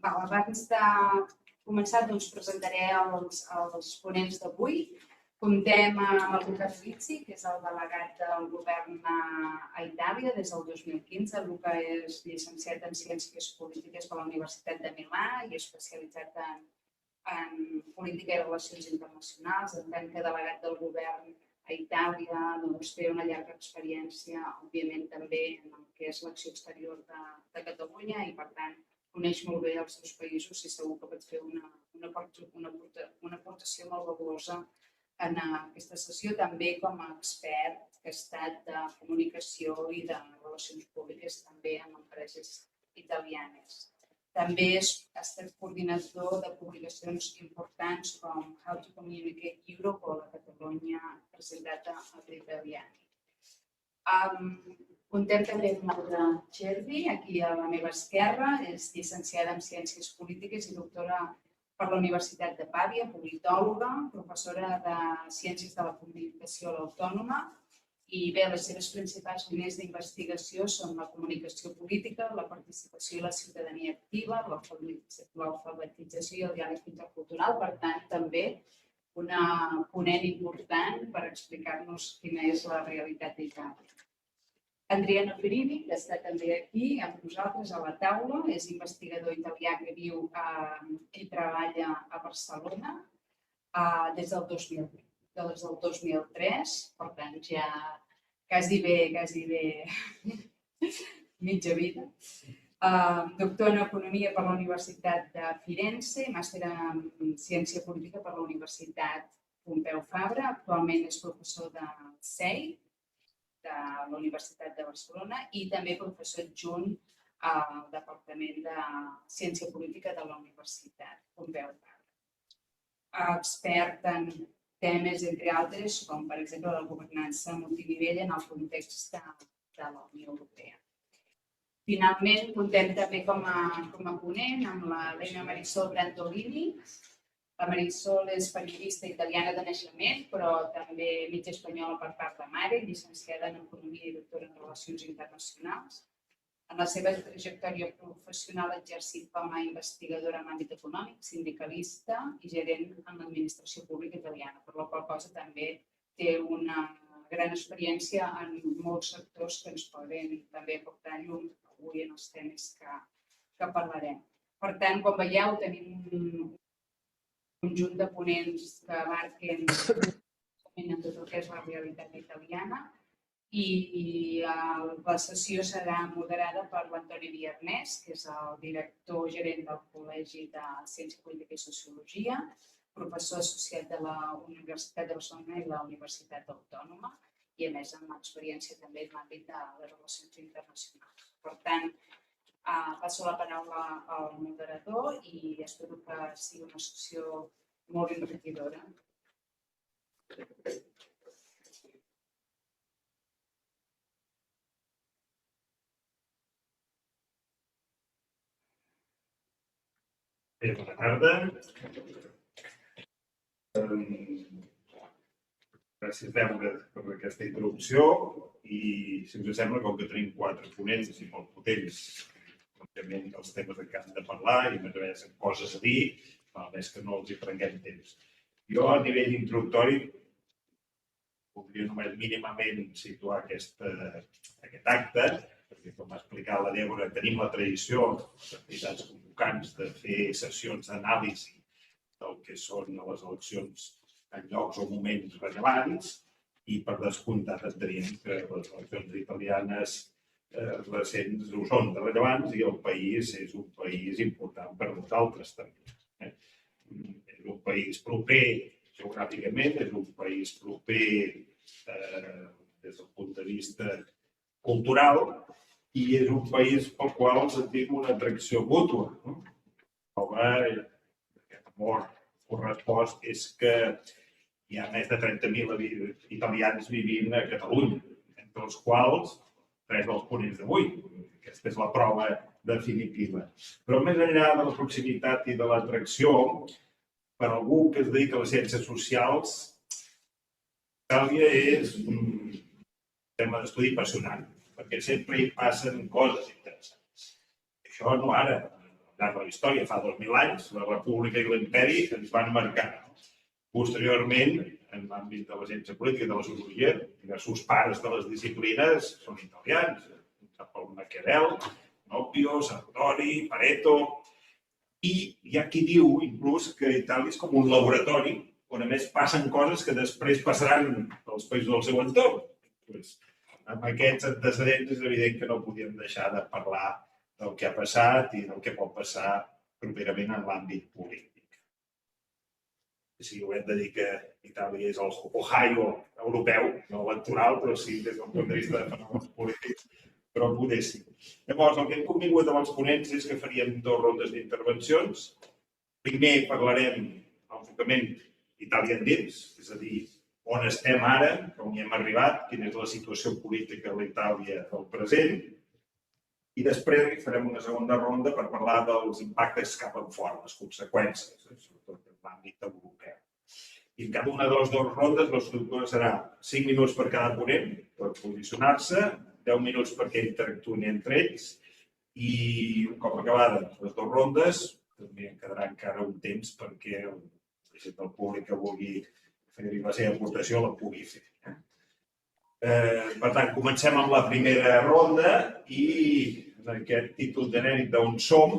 Abans de començar, presentaré els ponents d'avui. Comptem amb el Luca Rizzi, que és el delegat del govern a Itàlia des del 2015. Luca és llicenciat en Ciències Polítiques per la Universitat de Milà i especialitzat en política i relacions internacionals. En tant que delegat del govern a Itàlia, té una llarga experiència, òbviament, també en el que és l'acció exterior de Catalunya i, per tant, coneix molt bé els seus països i segur que pot fer una aportació molt valuosa en aquesta sessió, també com a expert que ha estat de comunicació i de relacions públiques també en empreses italianes. També ha estat coordinador de publicacions importants com How to Communicate Europe o la Catalunya presentat a Italiani. Comptem també amb Laura Cervi, aquí a la meva esquerra, és llicenciada en Ciències Polítiques i doctora per la Universitat de Pavia, politòloga, professora de Ciències de la Comunicació a l'Autònoma i bé, les seves principals línies d'investigació són la comunicació política, la participació i la ciutadania activa, l'alfabetització i el diàleg intercultural, per tant, també una ponent important per explicar-nos quina és la realitat d'Itàlia. Adriano Perini, que està també aquí amb nosaltres a la taula, és investigador italià que viu i treballa a Barcelona des del 2003, per tant ja quasi bé mitja vida. Doctor en Economia per la Universitat de Firenze, màster en Ciència Política per la Universitat Pompeu Fabra, actualment és professor de CEI, de la Universitat de Barcelona i també professor adjunt al Departament de Ciència Política de la Universitat Pompeu Fabra. Expert en temes, entre altres, com per exemple la governança multinivell en el context de la Unió Europea. Finalment, comptem també com a ponent amb l'Elena Marisol Brantolini. La Marisol és periodista italiana de naixement, però també mig espanyola per part de mare, llicenciada en Economia i doctora en Relacions Internacionals. En la seva trajectòria professional ha exercit com a investigadora en l'àmbit econòmic, sindicalista i gerent en l'administració pública italiana, per la qual cosa també té una gran experiència en molts sectors que ens poden també aportar llum avui en els temes que parlarem. Per tant, com veieu, tenim un conjunt de ponents que abarquen tot el que és la realitat italiana i la sessió serà moderada per l'Antoni Viernès, que és el director gerent del Col·legi de Ciència Política i Sociologia, professor associat de la Universitat de Barcelona i la Universitat Autònoma i, a més, amb experiència també en l'àmbit de les relacions internacionals. Per tant, passo la paraula al moderador i espero que sigui una sessió molt enriquidora. Bé, bona tarda. Gràcies, Deborah, per aquesta introducció i, si us sembla, com que tenim 4 ponents i molt potents, òbviament, els temes de què han de parlar i més coses a dir, a més que no els hi prenguem temps. Jo, a nivell introductori, voldria només mínimament situar aquest acte, perquè, com ha explicat la Débora, tenim la tradició, les entitats convocants, de fer sessions d'anàlisi del que són les eleccions en llocs o moments rellevants i, per descomptat, enteníem que les eleccions italianes recents ho són de rellevants i el país és un país important per nosaltres també. És un país proper geogràficament, és un país proper des del punt de vista cultural i és un país pel qual sentim una atracció mútua. Aquest amor correspost és que hi ha més de 30.000 italians vivint a Catalunya, entre els quals 3 dels ponents d'avui. Aquesta és la prova definitiva. Però més enllà de la proximitat i de l'atracció, per algú que es dedica a les ciències socials, Itàlia és un tema d'estudi apassionant, perquè sempre hi passen coses interessants. això no ara, al llarg de la història, fa 2.000 anys, la república i l'imperi ens van marcar. Posteriorment, en l'àmbit de la ciència política i de la sociologia, diversos pares de les disciplines són italians, el Maquiavel, Oppio, Sartori, Pareto, i hi ha qui diu inclús que Itàlia és com un laboratori on a més passen coses que després passaran als països del seu entorn. Amb aquests antecedents és evident que no podíem deixar de parlar del que ha passat i del que pot passar properament en l'àmbit polític. Sí, ho hem de dir que Itàlia és el Ohio europeu, no electoral, però sí des del punt de vista de fenòmens polítics, però poder sí. Llavors, el que hem convingut amb els ponents és que faríem 2 rondes d'intervencions. Primer parlarem l'enfocament Itàlia endins, és a dir, on estem ara, on hi hem arribat, quina és la situació política de l'Itàlia del present, i després farem una segona ronda per parlar dels impactes cap enfora, les conseqüències, sobretot en l'àmbit europeu. I en cada una de les 2 rondes l'estructura serà 5 minuts per cada ponent per posicionar-se, 10 minuts perquè interactuïn entre ells, i un cop acabades les 2 rondes també en quedarà encara un temps perquè el públic que vulgui fer la seva aportació la pugui fer. Per tant, comencem amb la primera ronda i en aquest títol genèric d'on som,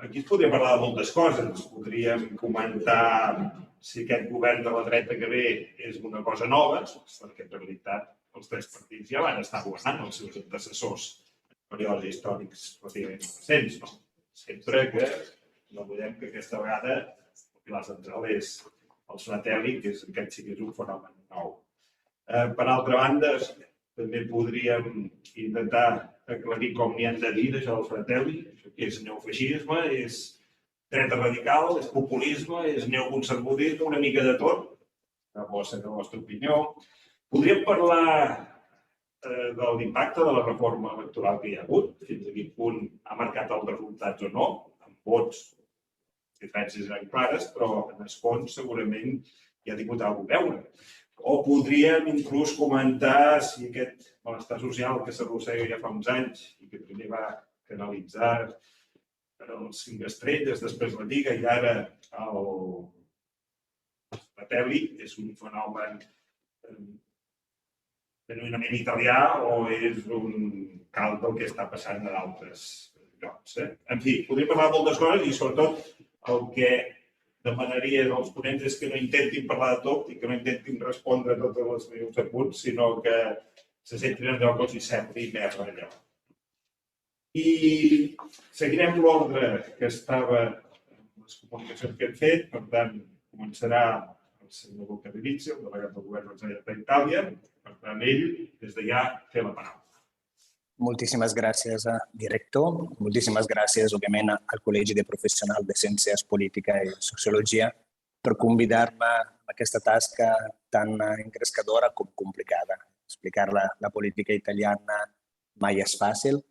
aquí es podria parlar de moltes coses. Podríem comentar si aquest govern de la dreta que ve és una cosa nova, perquè en realitat els 3 partits ja van estar governant els seus antecessors en períodes històrics relativament recents. Sempre que no oblidem que aquesta vegada el pilar central és el Fratelli, que aquest sí que és un fenomen nou. Per altra banda, també podríem intentar aclarir com n'hi han de dir d'això del Fratelli, que és neofeixisme, és dreta radical, és populisme, és neoconservadorisme, una mica de tot. La vostra opinió. Podríem parlar de l'impacte de la reforma electoral que hi ha hagut, fins a quin punt ha marcat els resultats o no, amb vots, diferències eren clares, però en el fons segurament hi ha tingut alguna cosa a veure. O podríem inclús comentar si aquest malestar social que s'arrossega ja fa uns anys i que primer va canalitzar els 5 estrelles, després la Lliga i ara el satèl·lit és un fenomen genuïnament italià o és un calt del que està passant a d'altres llocs. En fi, podríem parlar de moltes coses i sobretot el que demanaria als ponents és que no intentin parlar de tot i que no intentin respondre a totes les meus apunts, sinó que se centrin en allò que els sembli més rellevant. I seguirem l'ordre que estava en les comunicacions que hem fet, per tant, començarà el senyor Luca Berizzi, el delegat del govern de la Generalitat d'Itàlia, per tant, ell, des de ja, té la paraula. Moltíssimes gràcies, director. Moltíssimes gràcies, òbviament, al Col·legi de Professionals de Ciències Política i Sociologia per convidar-me a aquesta tasca tan engrescadora com complicada. Explicar la política italiana mai és fàcil.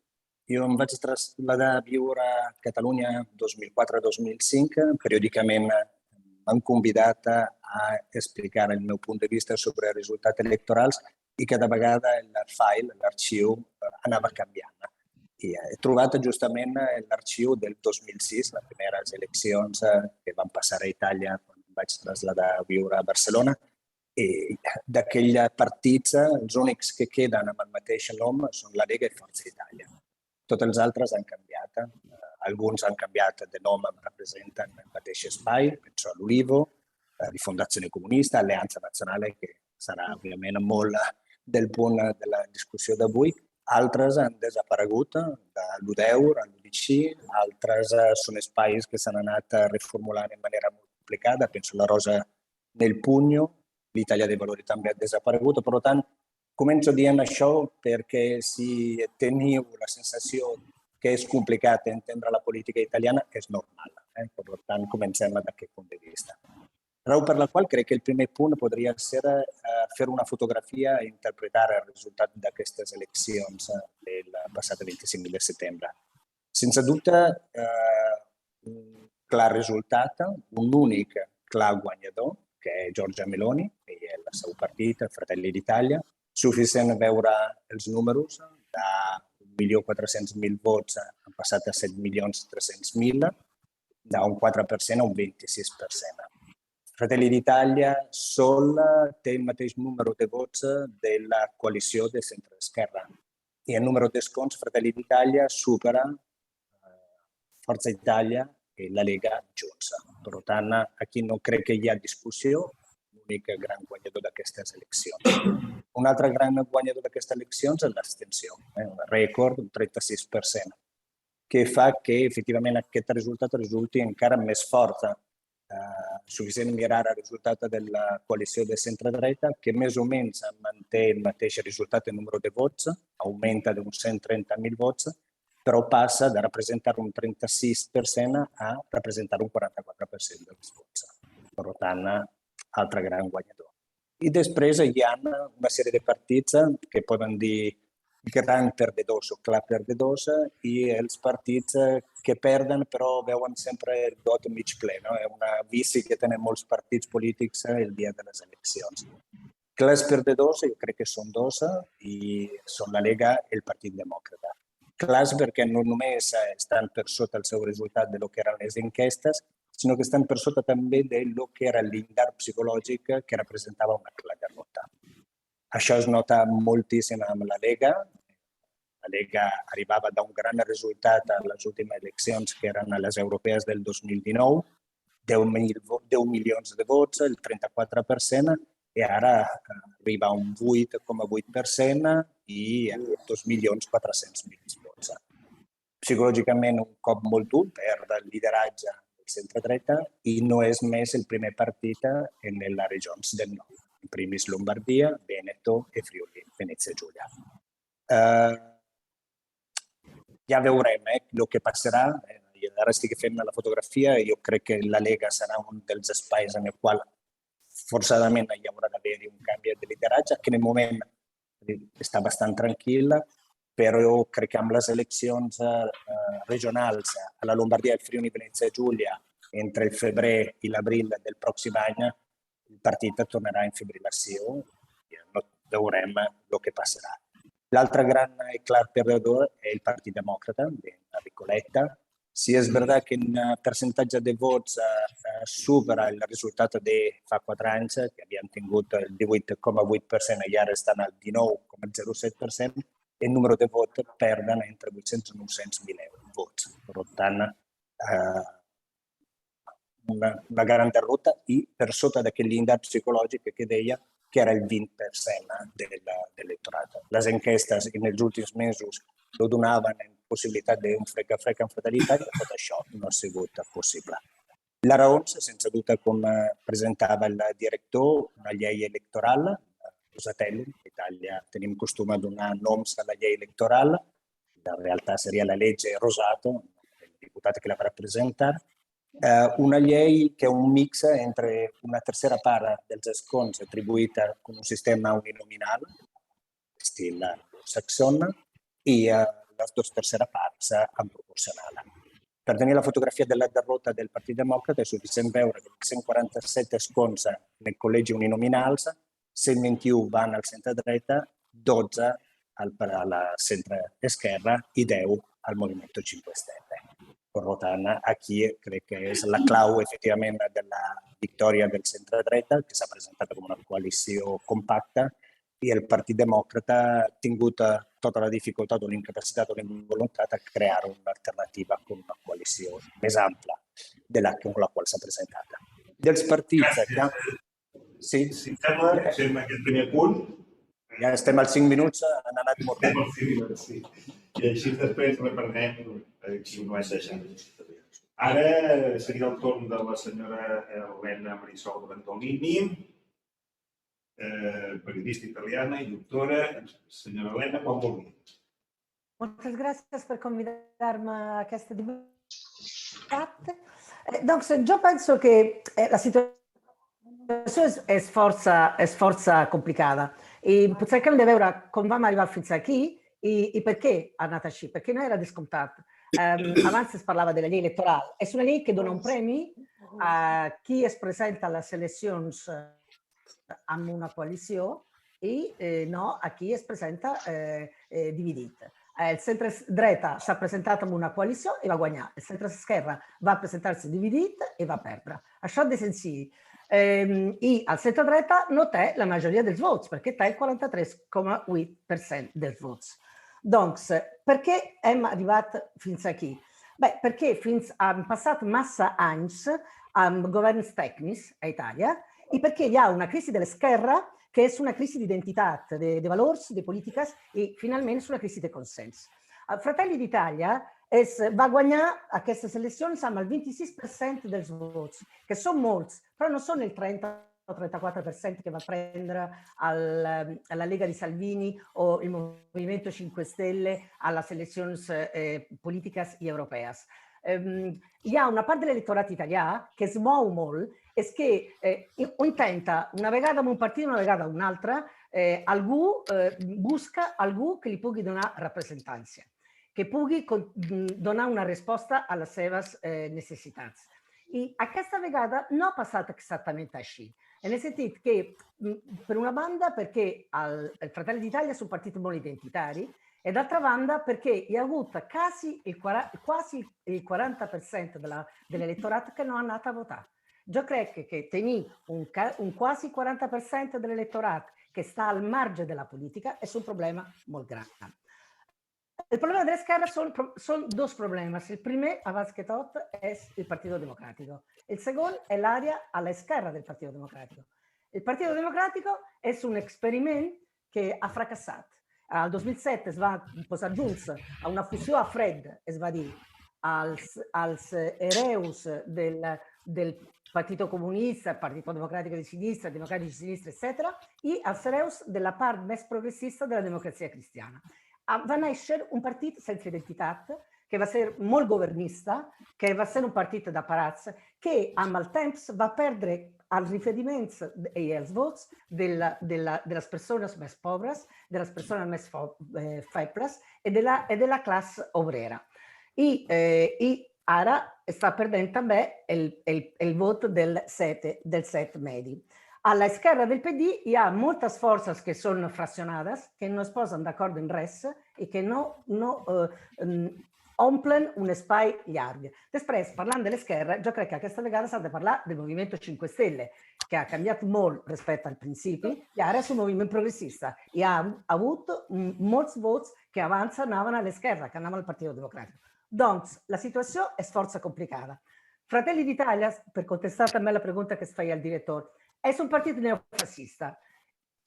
Jo em vaig traslladar a viure a Catalunya 2004-2005. Periòdicament m'han convidat a explicar el meu punt de vista sobre els resultats electorals i cada vegada l'arxiu anava canviant. I he trobat justament l'arxiu del 2006, les primeres eleccions que van passar a Itàlia quan em vaig traslladar a viure a Barcelona. I d'aquells partits, els únics que queden amb el mateix nom són la Lega i Forza Italia. Tots els altres han canviat. Alguns han canviat de nom, representen el mateix espai, penso a l'Ulivo, Rifondazione Comunista, Alleanza Nazionale, que serà òbviament molt del punt de la discussió d'avui. Altres han desaparegut, de l'UDEUR, l'UDC, altres són espais que s'han anat reformulant de manera molt complicada. Penso la Rosa del Pugno, l'Italia dei Valori també ha desaparegut. Per tant, començo dient això perquè si teniu la sensació que és complicat entendre la política italiana, és normal. Per tant, comencem d'aquest punt de vista. Raó per la qual crec que el primer punt podria ser fer una fotografia i interpretar el resultat d'aquestes eleccions del passat 25 de setembre. Sense dubte, un clar resultat, un únic clar guanyador, que és Giorgia Meloni i el seu partit, Fratelli d'Italia. Suficient veure els números 1.400.000 vots han passat a 7.300.000, d'un 4% a un 26%. Fratelli d'Italia sol té el mateix número de vots de la coalició de centre-esquerra. I el número d'escons, Fratelli d'Italia supera Forza Italia i la Lega Junts. Per tant, aquí no crec que hi ha discussió, l'únic gran guanyador d'aquestes eleccions. Un altre gran guanyador d'aquestes eleccions és l'abstenció, un rècord, un 36%, que fa que efectivament aquest resultat resulti encara més fort. Suficient mirar el resultat de la coalició de centre-dreta, que més o menys manté el mateix resultat en número de vots, augmenta d'uns 130.000 vots, però passa de representar un 36% a representar un 44% dels vots. Per tant, altre gran guanyador. I després hi ha una sèrie de partits que poden dir gran perdedors o clar perdedors i els partits que perden però veuen sempre el got mig ple. No? És una vici que tenen molts partits polítics el dia de les eleccions. Clars perdedors jo crec que són dos i són la Lega i el Partit Demòcrata. Clars perquè no només estan per sota el seu resultat de lo que eren les enquestes, sinó que estan per sota també de lo que era l'indar psicològic que representava una clara derrota. Això es nota moltíssim amb la Lega. La Lega arribava d'un gran resultat a les últimes eleccions, que eren a les europees del 2019, 10 milions de vots, el 34%, i ara arriba a un 8,8% i 2.400.000 vots. Psicològicament un cop molt dur, perd el lideratge del centre-dreta i no és més el primer partit en les regions del nord. En primis Lombardia, Veneto i Friuli, Venezia Giulia. Ja veurem el que passarà. Ara estic fent la fotografia i jo crec que la Lega serà un dels espais en el qual forçadament hi haurà d'haver un canvi de lideratge, que en el moment està bastant tranquil, però jo crec que amb les eleccions regionals a la Lombardia, el Friuli, Venezia Giulia, entre el febrer i l'abril del pròxim any, el partit tornarà en fibrillació i veurem el que passarà. L'altre gran i clar perdedor és el Partit Demòcrata, d'Enrico Letta. Si és veritat que en percentatge de vots supera el resultat de fa 4 anys, que havien tingut el 18,8% i ara estan al 19,07%, el número de vots perden entre 800 i 900.000 vots. Per tant, una gran derrota i per sota d'aquest llindar psicològic que deia que era el 20% de l'electorat. Les enquestes en els últims mesos lo donaven en possibilitat d'un frec-a-frec en fraternitat, i tot això no ha sigut possible. La raó, sense dubte, com presentava el director, una llei electoral, Rosatelli, in Italia tenim costum a donar noms a la llei electoral, in realtà seria la legge Rosato, el diputat que la va presentar, una llei che è un mix entre una tercera part dels escons atribuïta con un sistema uninominal, estil saxon, i les dues terceres parts en proporcional. Per tenir la fotografia della derrota del Partit Demòcrata è suficient veure que 147 escons nel col·legi uninominals, 121 van al centre-dreta, 12 a la centre-esquerra i 10 al Movimento 5 Stelle. Per tant, aquí crec que és la clau, efectivament, de la victòria del centre-dreta, que s'ha presentat com una coalició compacta, i el Partit Demòcrata ha tingut tota la dificultat o l'incapacitat o l'involuntat a creare un'alternativa con una coalició més ampla de la con la qual s'ha presentat. Dels partits... Sí, si sembla, fem aquest primer punt. Ja estem als 5 minuts, han anat molt ràpid. Estem als 5 minuts, sí. I així després reprenem si no és deixant. Ara seria el torn de la senyora Elena Marisol Brantolini, periodista italiana i doctora. Senyora Elena, quan vulgui. Moltes gràcies per convidar-me a aquest debat. Doncs jo penso que la situació és força complicada i cerquem de veure com vam arribar fins aquí i per què ha anat així, perquè no era descomptat. Abans es parlava de la llei electoral. És una llei que dona un premi a qui es presenta a les eleccions amb una coalició i no a qui es presenta dividit. il centre-dreta s'ha presentato amb una coalició i va guanyar. El centre-esquerra va presentar-se dividit i va perdre. Això de senzill. I el centre-dreta no té la majoria dels vots, perquè té el 43,8% dels vots. Doncs, per què hem arribat fins aquí? Bé, perquè han passat massa anys amb governs tècnics a Itàlia i perquè hi ha una crisi de l'esquerra que és una crisi d'identitat, de valors, de polítiques i finalment és una crisi de consens. Fratelli d'Italia va guanyar aquestes eleccions amb el 26% dels vots, que són molts, però no són el 30 o 34% que va prendere la Lega di Salvini o il Movimento 5 Stelle a les eleccions polítiques i europees. Hi ha una part de l'elettorat italià que es mou molt, és que intenta una vegada amb un partit, una vegada amb un altre, busca algú que li pugui donar rappresentància, que pugui donar una risposta a les seves necessitats. I aquesta vegada no ha passat exactament així, en el sentit que, per una banda, perquè el Fratelli d'Italia és un partit molt identitari, e d'altra banda perché hi ha hagut quasi il 40% dell'elettorato che non è andato a votare. Jo crec que tenir un quasi 40% de l'electorat que està al marge de la política és un problema molt gran. El problema de l'esquerra són dos problemes. El primer, abans que tot, és el Partito Democratico. El segon è l'àrea a l'esquerra del Partito Democratico. El Partito Democratico és un experiment que ha fracassat. Al 2007 es va posar junts a una fusió a fred, es va dir, als hereus del Partito Comunista, Partito Democratico di Sinistra, Democratici di Sinistra, eccetera, i als hereus de la part més progressista de la democràcia cristiana. Va néixer un partit sense identitat, que va ser molt governista, que va ser un partit d'aparats, que amb el temps va perdre els riferiments i els vots de les persones més pobres, de les persones més febles i de la classe obrera. I ara està perdent també el vot del set medi. A l'esquerra del PD hi ha moltes forces que són fraccionades, que no es posen d'acord en res i que no omplen un espai llarg. Després, parlant de l'esquerra, jo crec que aquesta vegada s'ha de parlar del Movimento 5 Stelle, que ha canviat molt respecte al principi i ara és un moviment progressista. Hi ha hagut molts vots que abans anaven a l'esquerra, que anaven al Partito Democratico. Doncs, la situació és força complicada. Fratelli d'Italia, per contestar també la pregunta que es feia el director, és un partit neofascista.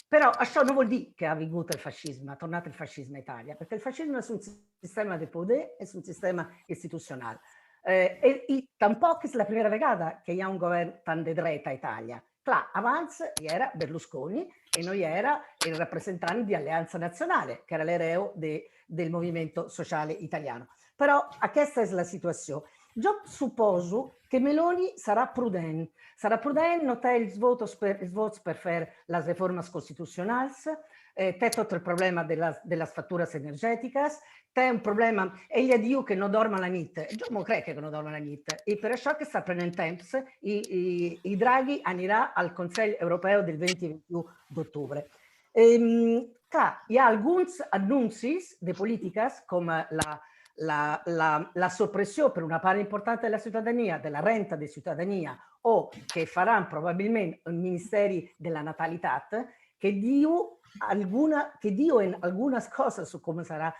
Però això no vol dir que ha vingut el fascisme, ha tornat il fascisme a Italia, perché il fascisme és un sistema de poder, és un sistema institucional. I tampoc és la primera vegada que hi ha un govern tan de dreta a Italia. Clar, abans hi era Berlusconi e no hi era il rappresentant di Alleanza Nazionale, que era l'hereu del Movimento Sociale Italiano. Però aquesta és la situació. Jo suposo que Meloni sarà prudent, no té els vots per fer les reformes constitucionals, té tot el problema de les factures energètiques, té un problema, ella diu que no dorm a la nit, jo no crec que no dorm a la nit, i per això que està prenent temps i Draghi anirà al Consell Europeu del 20 i 21 d'octubre. Clar, hi ha alguns anuncis de polítiques com la soppressió per una part importante della cittadania, della renta di cittadania, o che faranno probabilmente il Ministero della Natalitat, che dicono algunas cose su come sarà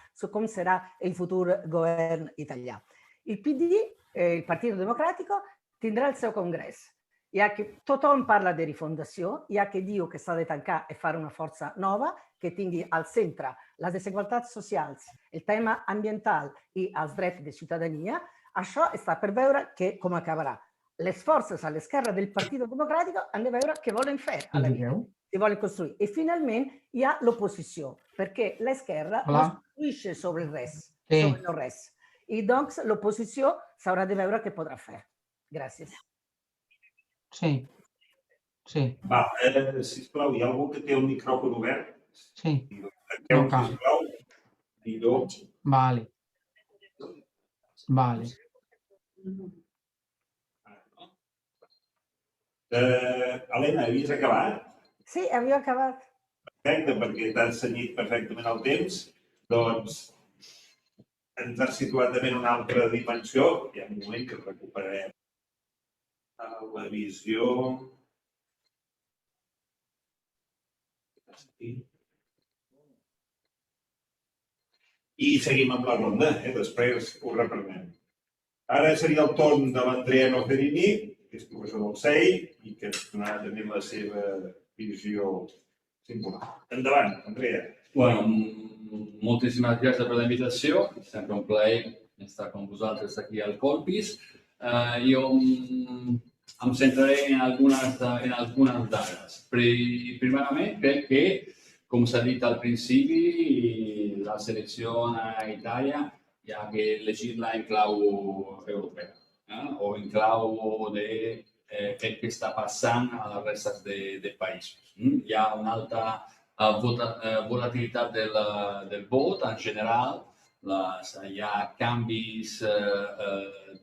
il futuro governo italiano. Il PD, il Partito Democratico, tindrà il seu congrés. Tothom parla de rifondació, hi ha qui diu que s'ha de tancar i fer una força nova, que tingui al centre les desigualtats socials, el tema ambiental i els drets de ciutadania. Això està per veure com acabarà. Les forces a l'esquerra del Partito Democratico han de veure què volen fer a la vida, si volen construir. I finalment hi ha l'oposició, perquè l'esquerra no es construïsce sobre el res, sobre no res. I doncs l'oposició s'haurà de veure què podrà fer. Gràcies. Sí, sí. Va, sisplau, hi ha algú que té el micròfon obert? Sí. No cal. Sisplau. Didó. Vale. Helena, havies acabat? Sí, havia acabat. Perfecte, perquè t'has cenyit perfectament el temps. Doncs ens ha situat també en una altra dimensió. Hi ha un moment que recuperarem la visió. I seguim amb la ronda, després ho reprenem. Ara seria el torn de l'Andrea Noferini, que és professor del CEI i que ens donarà també la seva visió singular. Endavant, Andrea. Bueno, moltíssimes gràcies per la invitació. Sempre un plaer estar con vosaltres aquí al Colpis. Jo em centraré en algunes dades. Primerament, crec que, com s'ha dit al principi, la selecció a Itàlia hi ha que llegir-la en clau europea o en clau de què està passant a les restes de països. Hi ha una alta volatilitat del vot en general, hi ha canvis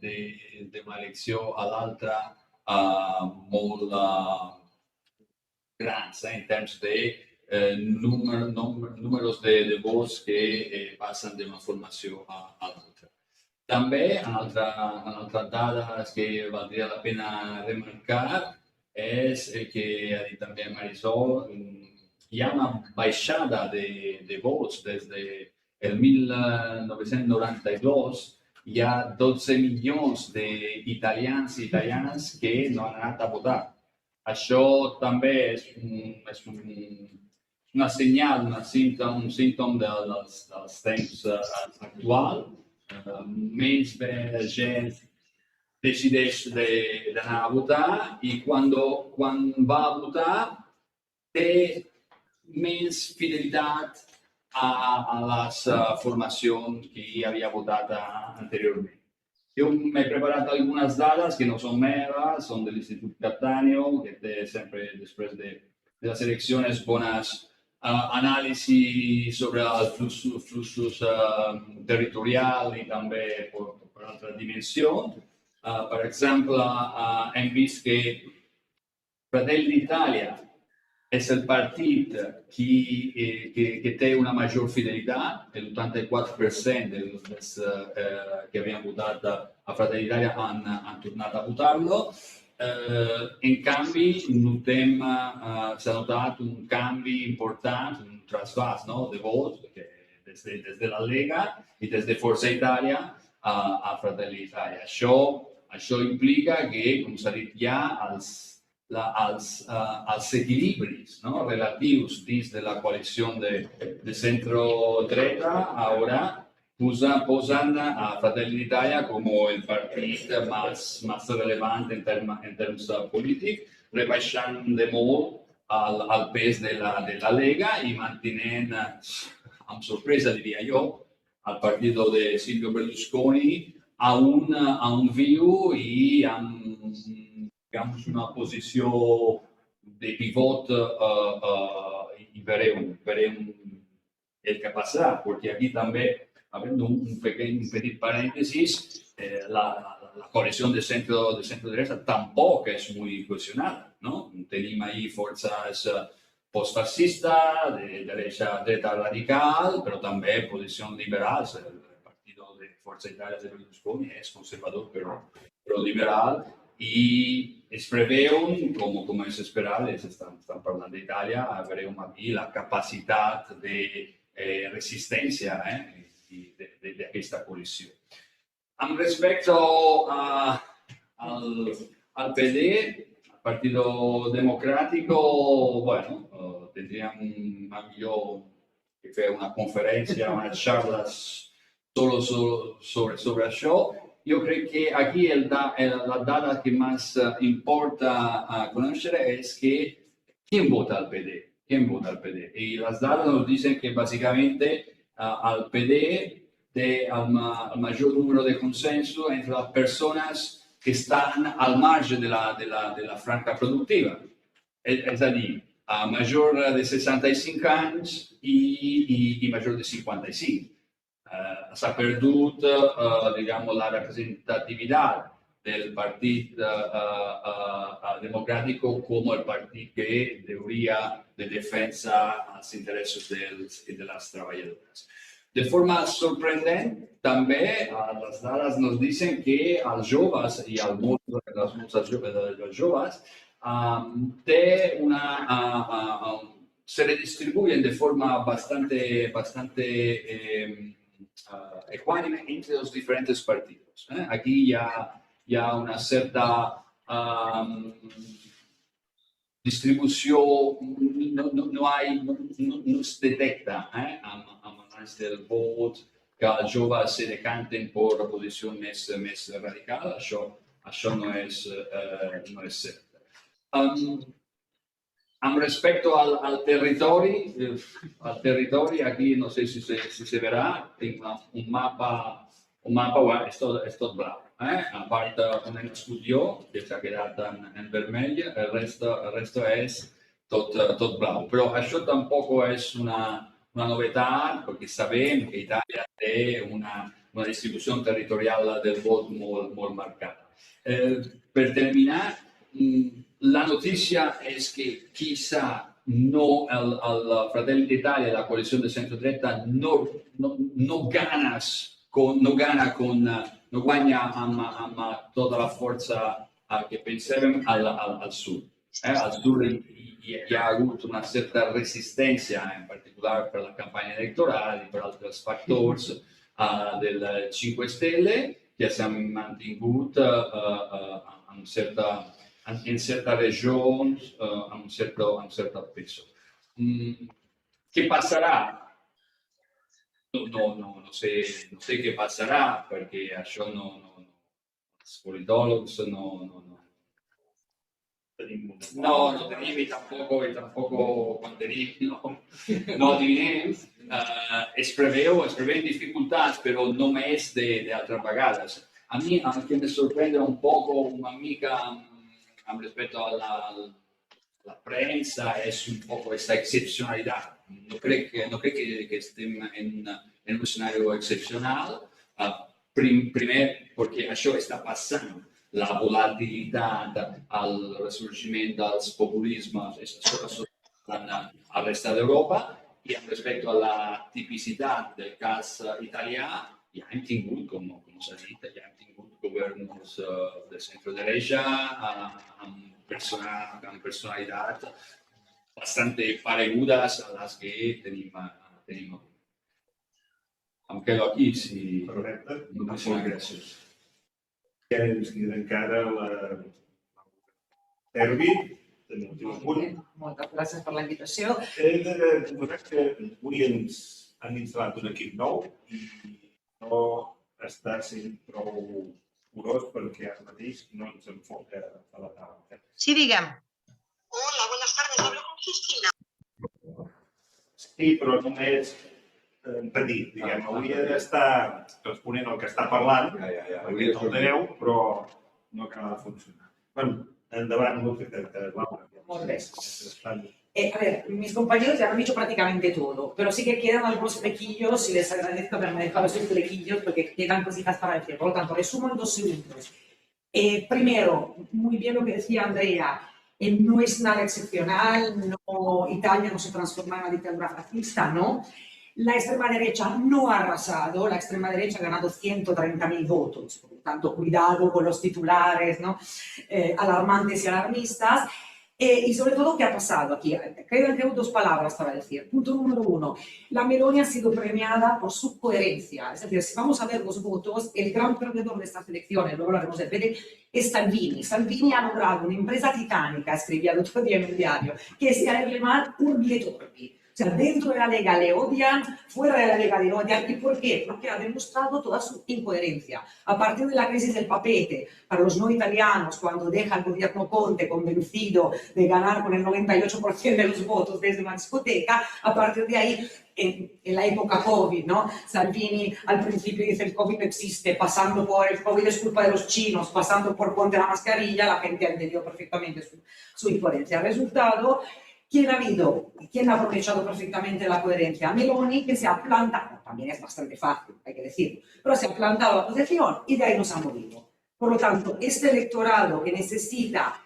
d'una elecció a l'altra molt grans en termes de números de vots que passen d'una formació a l'altra. També, en altres dades que valdria la pena remarcar, és que ha dit també Marisol, hi ha una baixada de vots des del 1992. Hi ha 12 milions d'italians i italianes que no han anat a votar. Això també és una senyal, un símptom dels temps actuals. Menys gent decideix d'anar a votar i quan va a votar té menys fidelitat a les formacions que hi havia votat anteriorment. Jo m'he preparat algunes dades que no són meves, són de l'Institut Cattaneo, que té sempre, després de les eleccions, bones anàlisis sobre els fluxos territorials i també per altres dimensions. Per exemple, hem vist que Fratelli d'Italia és el partit que té una major fidelitat. L'84% dels que havien votat a Fratelli d'Italia han tornat a votar-lo. En canvi, s'ha notat un canvi important, un trasbàs de vots des de la Lega i des de Forza Italia a Fratelli d'Italia. Això implica que, com s'ha dit ja, els equilibris relatius dins de la coalició de centro-dreta ara posan a Fratelli d'Italia com el partit més rellevant en termes polítics, rebaixant de molt el pes de la Lega i mantenint, amb sorpresa diria jo, el partit de Silvio Berlusconi a un viu i amb una posició de pivot i veurem el que passarà, perquè aquí també, abriendo un petit paréntesis, la coalición de centro-derecha tampoco es muy cohesionada, ¿no? Tenemos ahí fuerzas postfascistas, de derecha radical, pero también posición liberal. El partido de Forza Italia de Berlusconi es conservador, pero liberal. Y es preveuen, como es esperable, están hablando de Italia, veremos aquí la capacidad de resistencia de aquesta coalició. Amb respecte al PD, al Partido Democrático, bueno, tendríem millor que fer una conferència, unes xarles solo sobre això. Jo crec que aquí la dada que més importa conocer és que ¿quién vota al PD? ¿Quién vota al PD? Y las dadas nos dicen que básicamente al PD té el major número de consenso entre les persones que estan al marge de la franca productiva. És a dir, major de 65 anys i major de 55. S'ha perdut, digamos, la representatividad del Partido Democrático como el partido que debería de defensa a los intereses de las trabajadoras. De forma sorprendente, també les dades nos dicen que als joves i a molts joves se redistribuyen de forma bastante ecuánime entre los diferentes partidos. Aquí ya una cierta distribució no es detecta amb l'anàlisi del vot que els joves se decanten per la posició més radical. Això no és cert. Amb respecte al territori, aquí no sé si se verà, tinc un mapa, és tot blau. A part on hem nascut jo, que s'ha quedat en vermell, el resto és tot blau. Però això tampoc és una novetat, perquè sabem que Itàlia té una distribució territorial del vot molt marcada. Per terminar, la notícia és que quizá no el Fratelli d'Italia, la coalizione di centrodretta, no guanya amb tota la força que pensàvem al sud. Al sud hi ha hagut una certa resistència, en particular per la campanya electoral i per altres factors del 5 Stelle, que s'han mantingut en certes regions amb un cert peso. Què passarà? No sé què passarà, perquè això els politòlegs no tenim i tampoc quan tenim no adivinem. Es preveuen dificultats, però només d'altres vegades. A mi el que me sorprende un poco, una mica respecto a la prensa, es un poco esta excepcionalidad. No crec que estem en un escenario excepcional. Primer, perquè això està passant. La volatilitat, el ressorgiment dels populismes, això a la resta d'Europa. I respecte a la tipicitat del cas italià, ja hem tingut, com s'ha dit, governs de centre-dreta amb personalitats bastante paregudes a les que tenim avui. Em quedo aquí, si... Perfecte. Moltíssimes gràcies. Ja ens queda encara la Servi, de l'últim punt. Moltes gràcies per la invitació. He de posar que avui ens han instal·lat un equip nou i no està sent prou curós perquè ara mateix no ens enfoca a la taula. Sí, digue'm. Hola, buenas tardes. Hablo con Cristina. Sí, però només petit, diguem. Hauria d'estar responent al que està parlant, perquè el teniu, però no acaba de funcionar. Bueno, endavant, Laura. Molt bé. A ver, mis compañeros ya han dicho prácticamente todo, pero sí que quedan algunos flequillos y les agradezco haberme dejado esos flequillos porque quedan cositas para decir. Por lo tanto, resumo en 2 segundos. Primero, muy bien lo que decía Andrea, no es nada excepcional, Italia no se transforma en una dictadura fascista, ¿no? La extrema derecha no ha arrasado, la extrema derecha ha ganado 130.000 votos, por lo tanto, cuidado con los titulares, ¿no? Alarmantes y alarmistas. Y sobre todo, ¿qué ha pasado aquí? Creo que hay 2 palabras para decir. Punto número 1. La Meloni ha sido premiada por su coherencia. Es decir, si vamos a ver los votos, el gran perdedor de estas elecciones, luego hablaremos del PD, es Salvini. Salvini ha logrado una empresa titánica, escribía el otro día en un diario, que se ha llamado Urbi et Orbi. O sea, dentro de la Lega le odian, fuera de la Lega le odian. ¿Y por qué? Porque ha demostrado toda su incoherencia. A partir de la crisis del papete, para los no italianos, cuando deja el gobierno Conte convencido de ganar con el 98% de los votos desde una discoteca, a partir de ahí, en la época COVID, ¿no? Salvini al principio dice el COVID no existe, pasando por el COVID es culpa de los chinos, pasando por ponte la mascarilla, la gente ha entendido perfectamente su incoherencia. El resultado... ¿Quién ha aprovechado perfectamente la coherencia? Meloni, que se ha plantado, también es bastante fácil, hay que decirlo, pero se ha plantado a la posición y de ahí nos ha movido. Por lo tanto, este electorado que necesita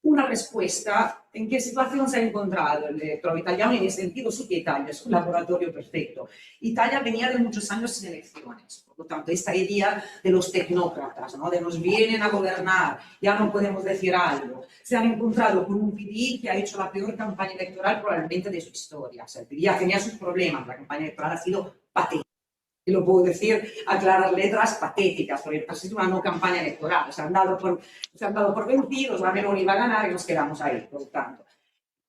una respuesta en qué situación se ha encontrado el electorado italiano, en el sentido sí que Italia es un laboratorio perfecto. Italia venía de muchos años sin elecciones, por lo tanto, esta idea de los tecnócratas, ¿no? De nos vienen a gobernar, ya no podemos decir algo. Se han encontrado con un PD que ha hecho la peor campaña electoral probablemente de su historia. O sea, el PD ya tenía sus problemas, la campaña electoral ha sido patética. Y lo puedo decir a claras letras, patéticas, porque ha sido una no campaña electoral. Se han dado por vencidos, la Meloni va a ganar y nos quedamos ahí, por lo tanto.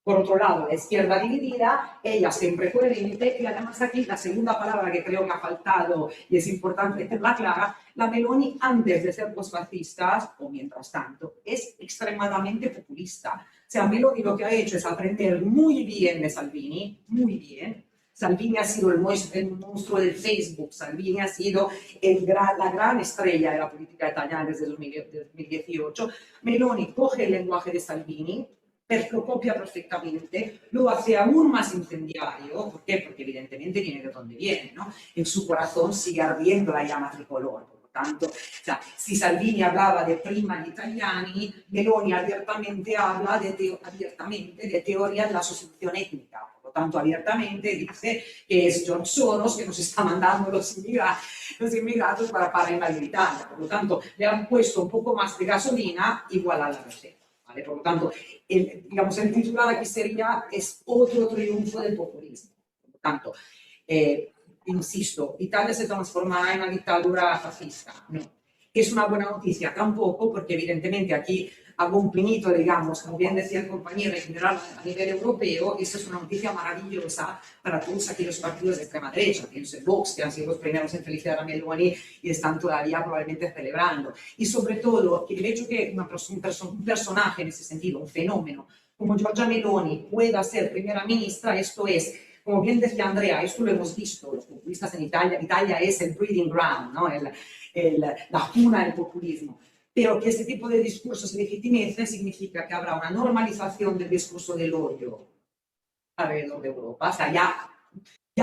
Por otro lado, la izquierda dividida, ella siempre coherente, y además aquí la segunda palabra que creo que ha faltado y es importante tenerla clara, la Meloni antes de ser posfascista, o mientras tanto, es extremadamente populista. O sea, Meloni lo que ha hecho es aprender muy bien de Salvini, muy bien. Salvini ha sido el monstruo del Facebook, Salvini ha sido la gran estrella de la política italiana desde 2018. Meloni coge el lenguaje de Salvini, lo copia perfectamente, lo hace aún más incendiario. ¿Por qué? Porque evidentemente viene de donde viene, ¿no? En su corazón sigue ardiendo la llama tricolor. Por lo tanto, o sea, si Salvini hablaba de prima gli italiani, Meloni abiertamente habla de teoría de la sustitución étnica. Por lo tanto, abiertamente dice que es George Soros que nos está mandando los inmigrantes para invadir Italia. Por lo tanto, le han puesto un poco más de gasolina igual a la receta. ¿Vale? Por lo tanto, el titular aquí sería es otro triunfo del populismo. Por lo tanto, insisto, Italia se transformará en una dictadura fascista. No. ¿Es una buena noticia? Tampoco, porque evidentemente aquí hago un pinito, digamos, como bien decía el compañero, en general a nivel europeo, esta es una noticia maravillosa para todos aquellos partidos de extrema derecha, pienso en Vox, que han sido los primeros en felicitar a Meloni y están todavía probablemente celebrando. Y sobre todo, el hecho que un personaje en ese sentido, un fenómeno, como Giorgia Meloni pueda ser primera ministra, esto es, como bien decía Andrea, esto lo hemos visto, los populistas en Italia, Italia es el breeding ground, ¿no? La cuna del populismo. Pero que este tipo de discurso se legitimice significa que habrá una normalización del discurso del odio alrededor de Europa. O sea, ya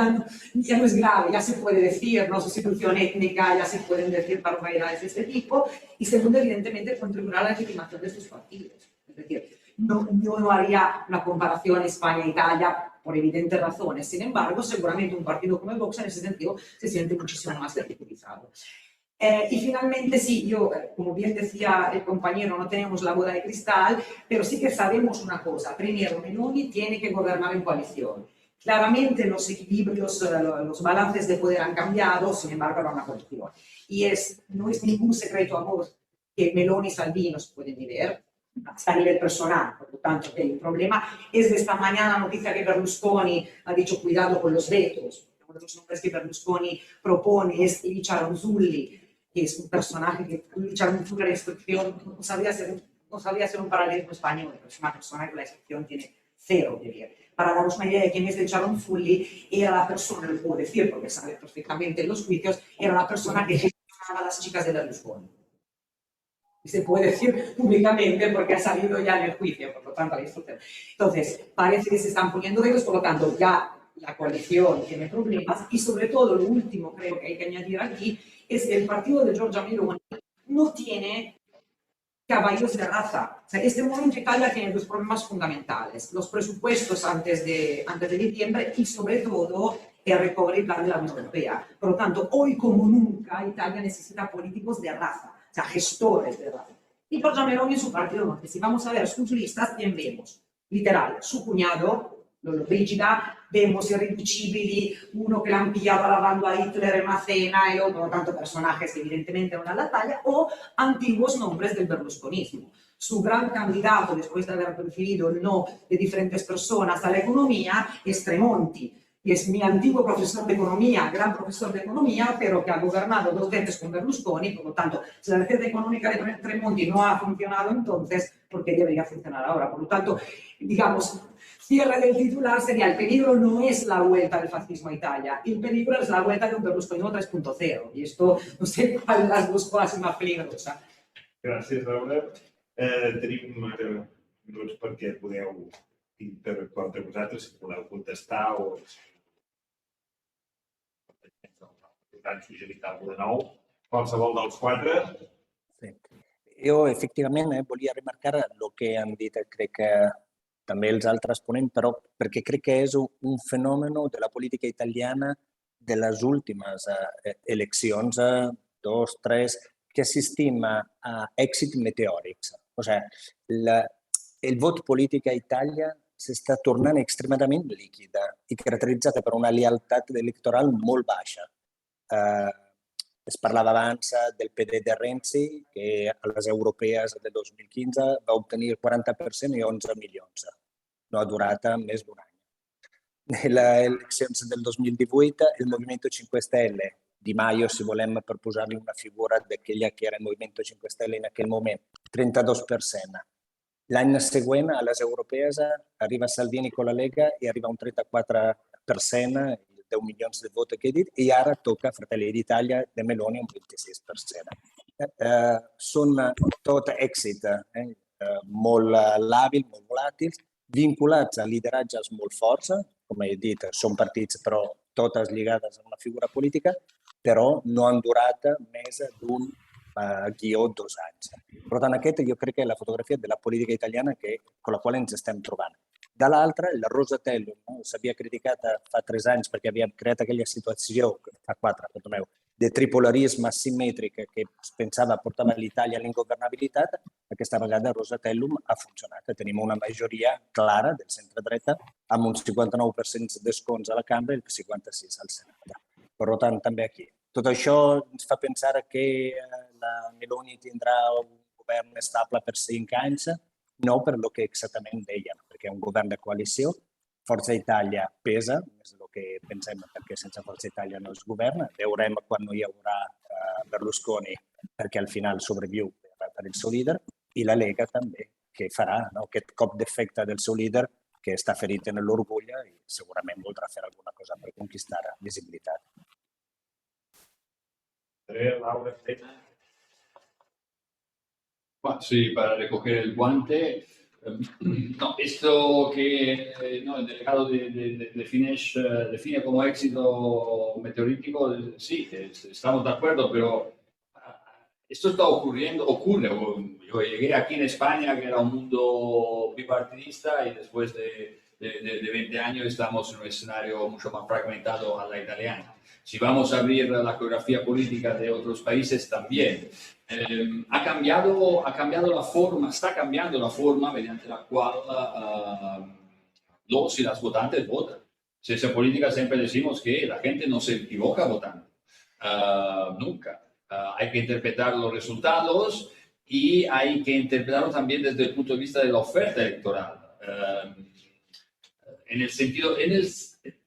no es grave, ya se puede decir, ¿no? Sustitución étnica, ya se pueden decir barbaridades de este tipo, y segundo, evidentemente, contribuirá a la legitimación de sus partidos. Es decir, yo no haría una comparación España-Italia por evidentes razones. Sin embargo, seguramente un partido como el Vox en ese sentido se siente muchísimo más legitimizado. Y finalmente, sí, yo, como bien decía el compañero, no tenemos la bola de cristal, pero sí que sabemos una cosa. Primero, Meloni tiene que gobernar en coalición. Claramente los equilibrios, los balances de poder han cambiado, sin embargo, habrá una coalición. Y no es ningún secreto, amor, que Meloni y Salvini no se pueden ni ver, hasta a nivel personal. Por lo tanto, el problema es de esta mañana la noticia que Berlusconi ha dicho cuidado con los vetos. Uno de los nombres que Berlusconi propone es Licia Ronzulli, que es un personaje que lucha mucho la descripción, no sabía ser un paralelismo español, pero es una persona que la descripción tiene cero que ver. Para daros una idea de quién es Licia Ronzulli, era la persona, lo puedo decir porque sabe perfectamente en los juicios, era la persona que gestionaba a las chicas de Berlusconi. Y se puede decir públicamente porque ha salido ya en el juicio, por lo tanto, la instrucción. Entonces, parece que se están poniendo vetos, por lo tanto, ya la coalición tiene problemas y sobre todo lo último creo que hay que añadir aquí es que el partido de Giorgia Meloni no tiene caballos de raza. O sea, este momento Italia tiene dos problemas fundamentales, los presupuestos antes de diciembre y sobre todo el recovery plan de la Unión Europea. Por lo tanto, hoy como nunca Italia necesita políticos de raza, o sea, gestores de raza. Y Giorgia Meloni en su partido no. Si vamos a ver sus listas, bien vemos, literal, su cuñado, Lollobrigida, vemos irriducibili, uno que la han pillado lavando a Hitler en una cena y otro tanto personajes que evidentemente no dan la talla, o antiguos nombres del berlusconismo. Su gran candidato, después de haber recibido el no de diferentes personas a la economía, es Tremonti, que es mi antiguo profesor de economía, gran profesor de economía, pero que ha gobernado 2 veces con Berlusconi. Por lo tanto, si la receta económica de Tremonti no ha funcionado entonces, ¿por qué debería funcionar ahora? Por lo tanto, digamos, cierre del titular sería: el peligro no es la vuelta del fascismo a Italia, el peligro es la vuelta de un Berlusconi 3.0. I esto no sé qual de les dues coses més peligrosa. Gràcies, Laura. Tenim ara minuts perquè podeu interactuar entre vosaltres, si voleu contestar o per tant suggerir alguna de nou. Qualsevol dels 4. Sí. Jo efectivament volia remarcar el que han dit, crec que també els altres ponents, però perquè crec que és un fenomen de la política italiana de les últimes eleccions, 2, 3, que assistim a èxits meteòrics. O sigui, el vot polític a Itàlia s'està tornant extremadament líquida i caracteritzada per una lealtat electoral molt baixa. Es parlava abans del PD de Renzi, que a les europees del 2015 va obtenir el 40% i 11 milions. No ha durat més d'un any. Nelle elezioni del 2018 il Movimento 5 Stelle Di Maio, se volem per posar-li una figura d'aquella que era il Movimento 5 Stelle in aquell moment, 32%. L'any següent, a les europees, arriba Salvini con la Lega i arriba un 34%, 10 milions de voti que he dit, i ara toca Fratelli d'Italia de Meloni un 26%. Són tot èxit, molt làbils, molt volàtils, vinculats a lideratges molt forts, com he dit, són partits però totes lligades a una figura política, però no han durat més d'un guió 2 anys. Per tant, aquesta jo crec que és la fotografia de la política italiana con la quale ens estem trobant. Dall'altra, il Rosatellum s'havia criticat fa 3 anys perquè havia creat aquella situació, fa 4, de tripolarisme asimètric que es pensava portava l'Itàlia a l'ingovernabilitat. Aquesta vegada Rosatellum ha funcionat. Tenim una majoria clara del centre-dreta amb un 59% d'escons a la Cambra i el 56% al Senat. Per tant, també aquí. Tot això ens fa pensar que la Meloni tindrà un govern estable per 5 anys, no per el que exactament deien, perquè un govern de coalició, Forza Italia pesa, és el que pensem, perquè sense Forza Italia no es governa. Veurem quan no hi haurà Berlusconi, perquè al final sobreviu per el seu líder, i la Lega també, que farà aquest cop d'efecte del seu líder, que està ferit en l'orgull i segurament voldrà fer alguna cosa per conquistar visibilitat. Laura, Sí, para recoger el guante. No, esto que el delegado define como éxito meteorítico, sí, estamos de acuerdo, pero esto está ocurre. Yo llegué aquí en España, que era un mundo bipartidista, y después de 20 años estamos en un escenario mucho más fragmentado a la italiana. Si vamos a abrir la geografía política de otros países también, ha cambiado la forma, está cambiando la forma mediante la cual los y las votantes votan. Ciencia política siempre decimos que la gente no se equivoca votando, nunca. Hay que interpretar los resultados y hay que interpretarlo también desde el punto de vista de la oferta electoral. En el sentido,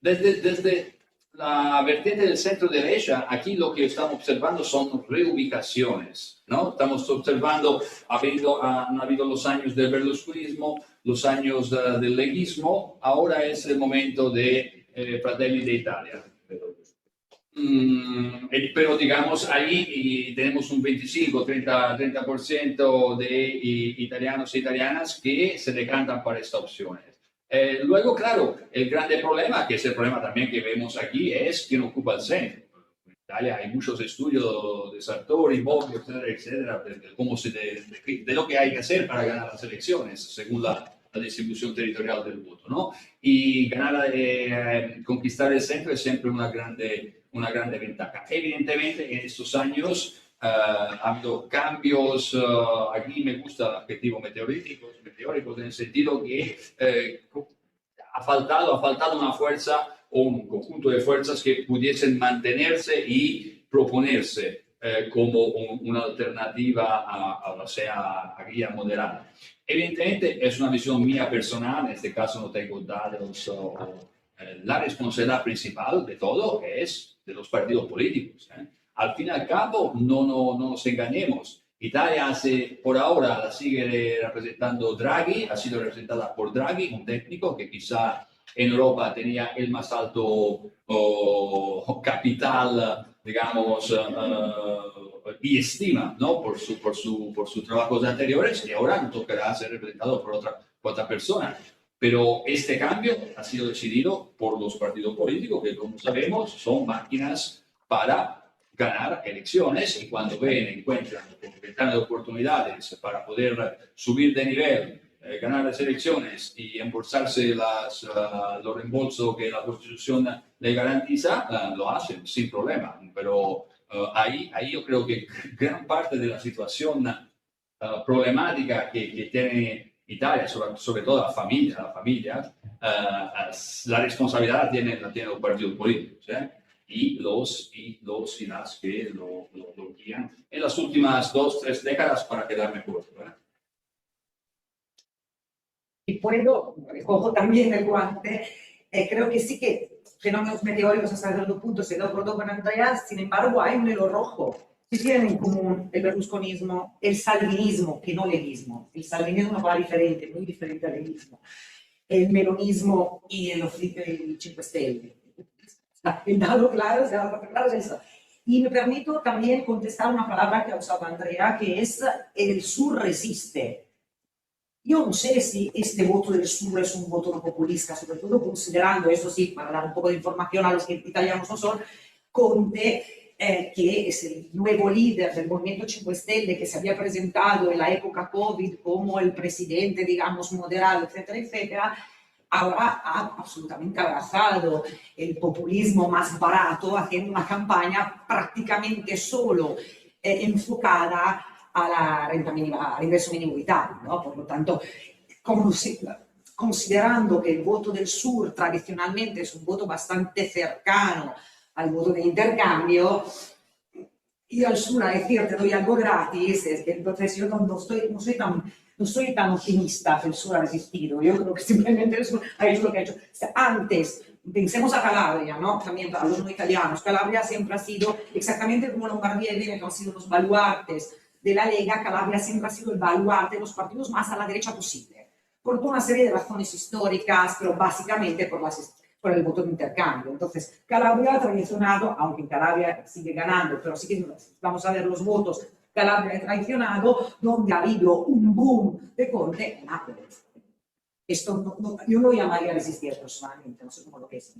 desde la vertiente del centro derecha, aquí lo que estamos observando son reubicaciones, ¿no? Estamos observando, han habido los años del berlusconismo, los años del leguismo, ahora es el momento de Fratelli d'Italia. Pero digamos, ahí tenemos un 25-30% de italianos e italianas que se decantan para esta opción. Luego, claro, el grande problema, que es el problema también que vemos aquí, es quién ocupa el centro. En Italia hay muchos estudios de Sartori, Bobbio, etcétera, de lo que hay que hacer para ganar las elecciones, según la distribución territorial del voto, ¿no? Y conquistar el centro es siempre una grande ventaja. Evidentemente, en estos años ha habido cambios, aquí me gusta el adjetivo meteóricos, en el sentido que ha faltado una fuerza o un conjunto de fuerzas que pudiesen mantenerse y proponerse como una alternativa a la guía moderada. Evidentemente es una visión mía personal, en este caso no tengo datos, la responsabilidad principal de todo es de los partidos políticos. Al fin y al cabo, no nos engañemos. Italia por ahora la sigue representando Draghi, ha sido representada por Draghi, un técnico que quizá en Europa tenía el más alto capital, digamos, y estima, ¿no? por sus trabajos anteriores, y ahora nos tocará ser representado por otra persona. Pero este cambio ha sido decidido por los partidos políticos, que como sabemos son máquinas para ganar elecciones y cuando encuentran ventanas de oportunidades para poder subir de nivel, ganar las elecciones y embolsarse los reembolsos que la Constitución le garantiza, lo hacen sin problema. Pero ahí yo creo que gran parte de la situación problemática que tiene Italia, sobre todo la familia, la responsabilidad la tienen los partidos políticos, y las que lo guían en las últimas 2-3 décadas para quedarme corto. Y puedo, cojo también el guante, creo que sí que fenómenos meteóricos hasta cierto punto se da acuerdo con Andrea, sin embargo hay un hilo rojo. Sí tienen en común el berlusconismo, el salvinismo, que no levismo. El salvinismo va diferente, muy diferente al levismo. El melonismo y el 5 Stelle. El dado claro, es eso. Y me permito también contestar una palabra que ha usado Andrea, que es el sur resiste. Yo no sé si este voto del sur es un voto populista, sobre todo considerando, eso sí, para dar un poco de información a los que italianos no son, Conte, que es el nuevo líder del Movimiento 5 Stelle, que se había presentado en la época COVID como el presidente, digamos, moderado, etcétera, etcétera, ahora ha absolutamente abrazado el populismo más barato, haciendo una campaña prácticamente solo enfocada a la renta mínima, all'ingresso minimo vital, ¿no? Por lo tanto, considerando que el voto del sur tradicionalmente es un voto bastante cercano al voto de intercambio, ir al sur a decir te doy algo gratis, es que entonces yo no soy tan optimista que el sur ha resistido. Yo creo que simplemente el sur ha hecho lo que ha hecho. O sea, antes, pensemos a Calabria, ¿no? También para los no italianos, Calabria siempre ha sido exactamente como Lombardía y Veneto han sido los baluartes de la Lega. Calabria siempre ha sido el baluarte de los partidos más a la derecha posible, por toda una serie de razones históricas, pero básicamente por el voto de intercambio. Entonces, Calabria ha traicionado, aunque en Calabria sigue ganando, pero sí que vamos a ver los votos, Calabria ha traicionado, donde ha habido un boom de Conte en Nápoles. Esto yo lo llamaría resistir personalmente, no sé cómo lo que es.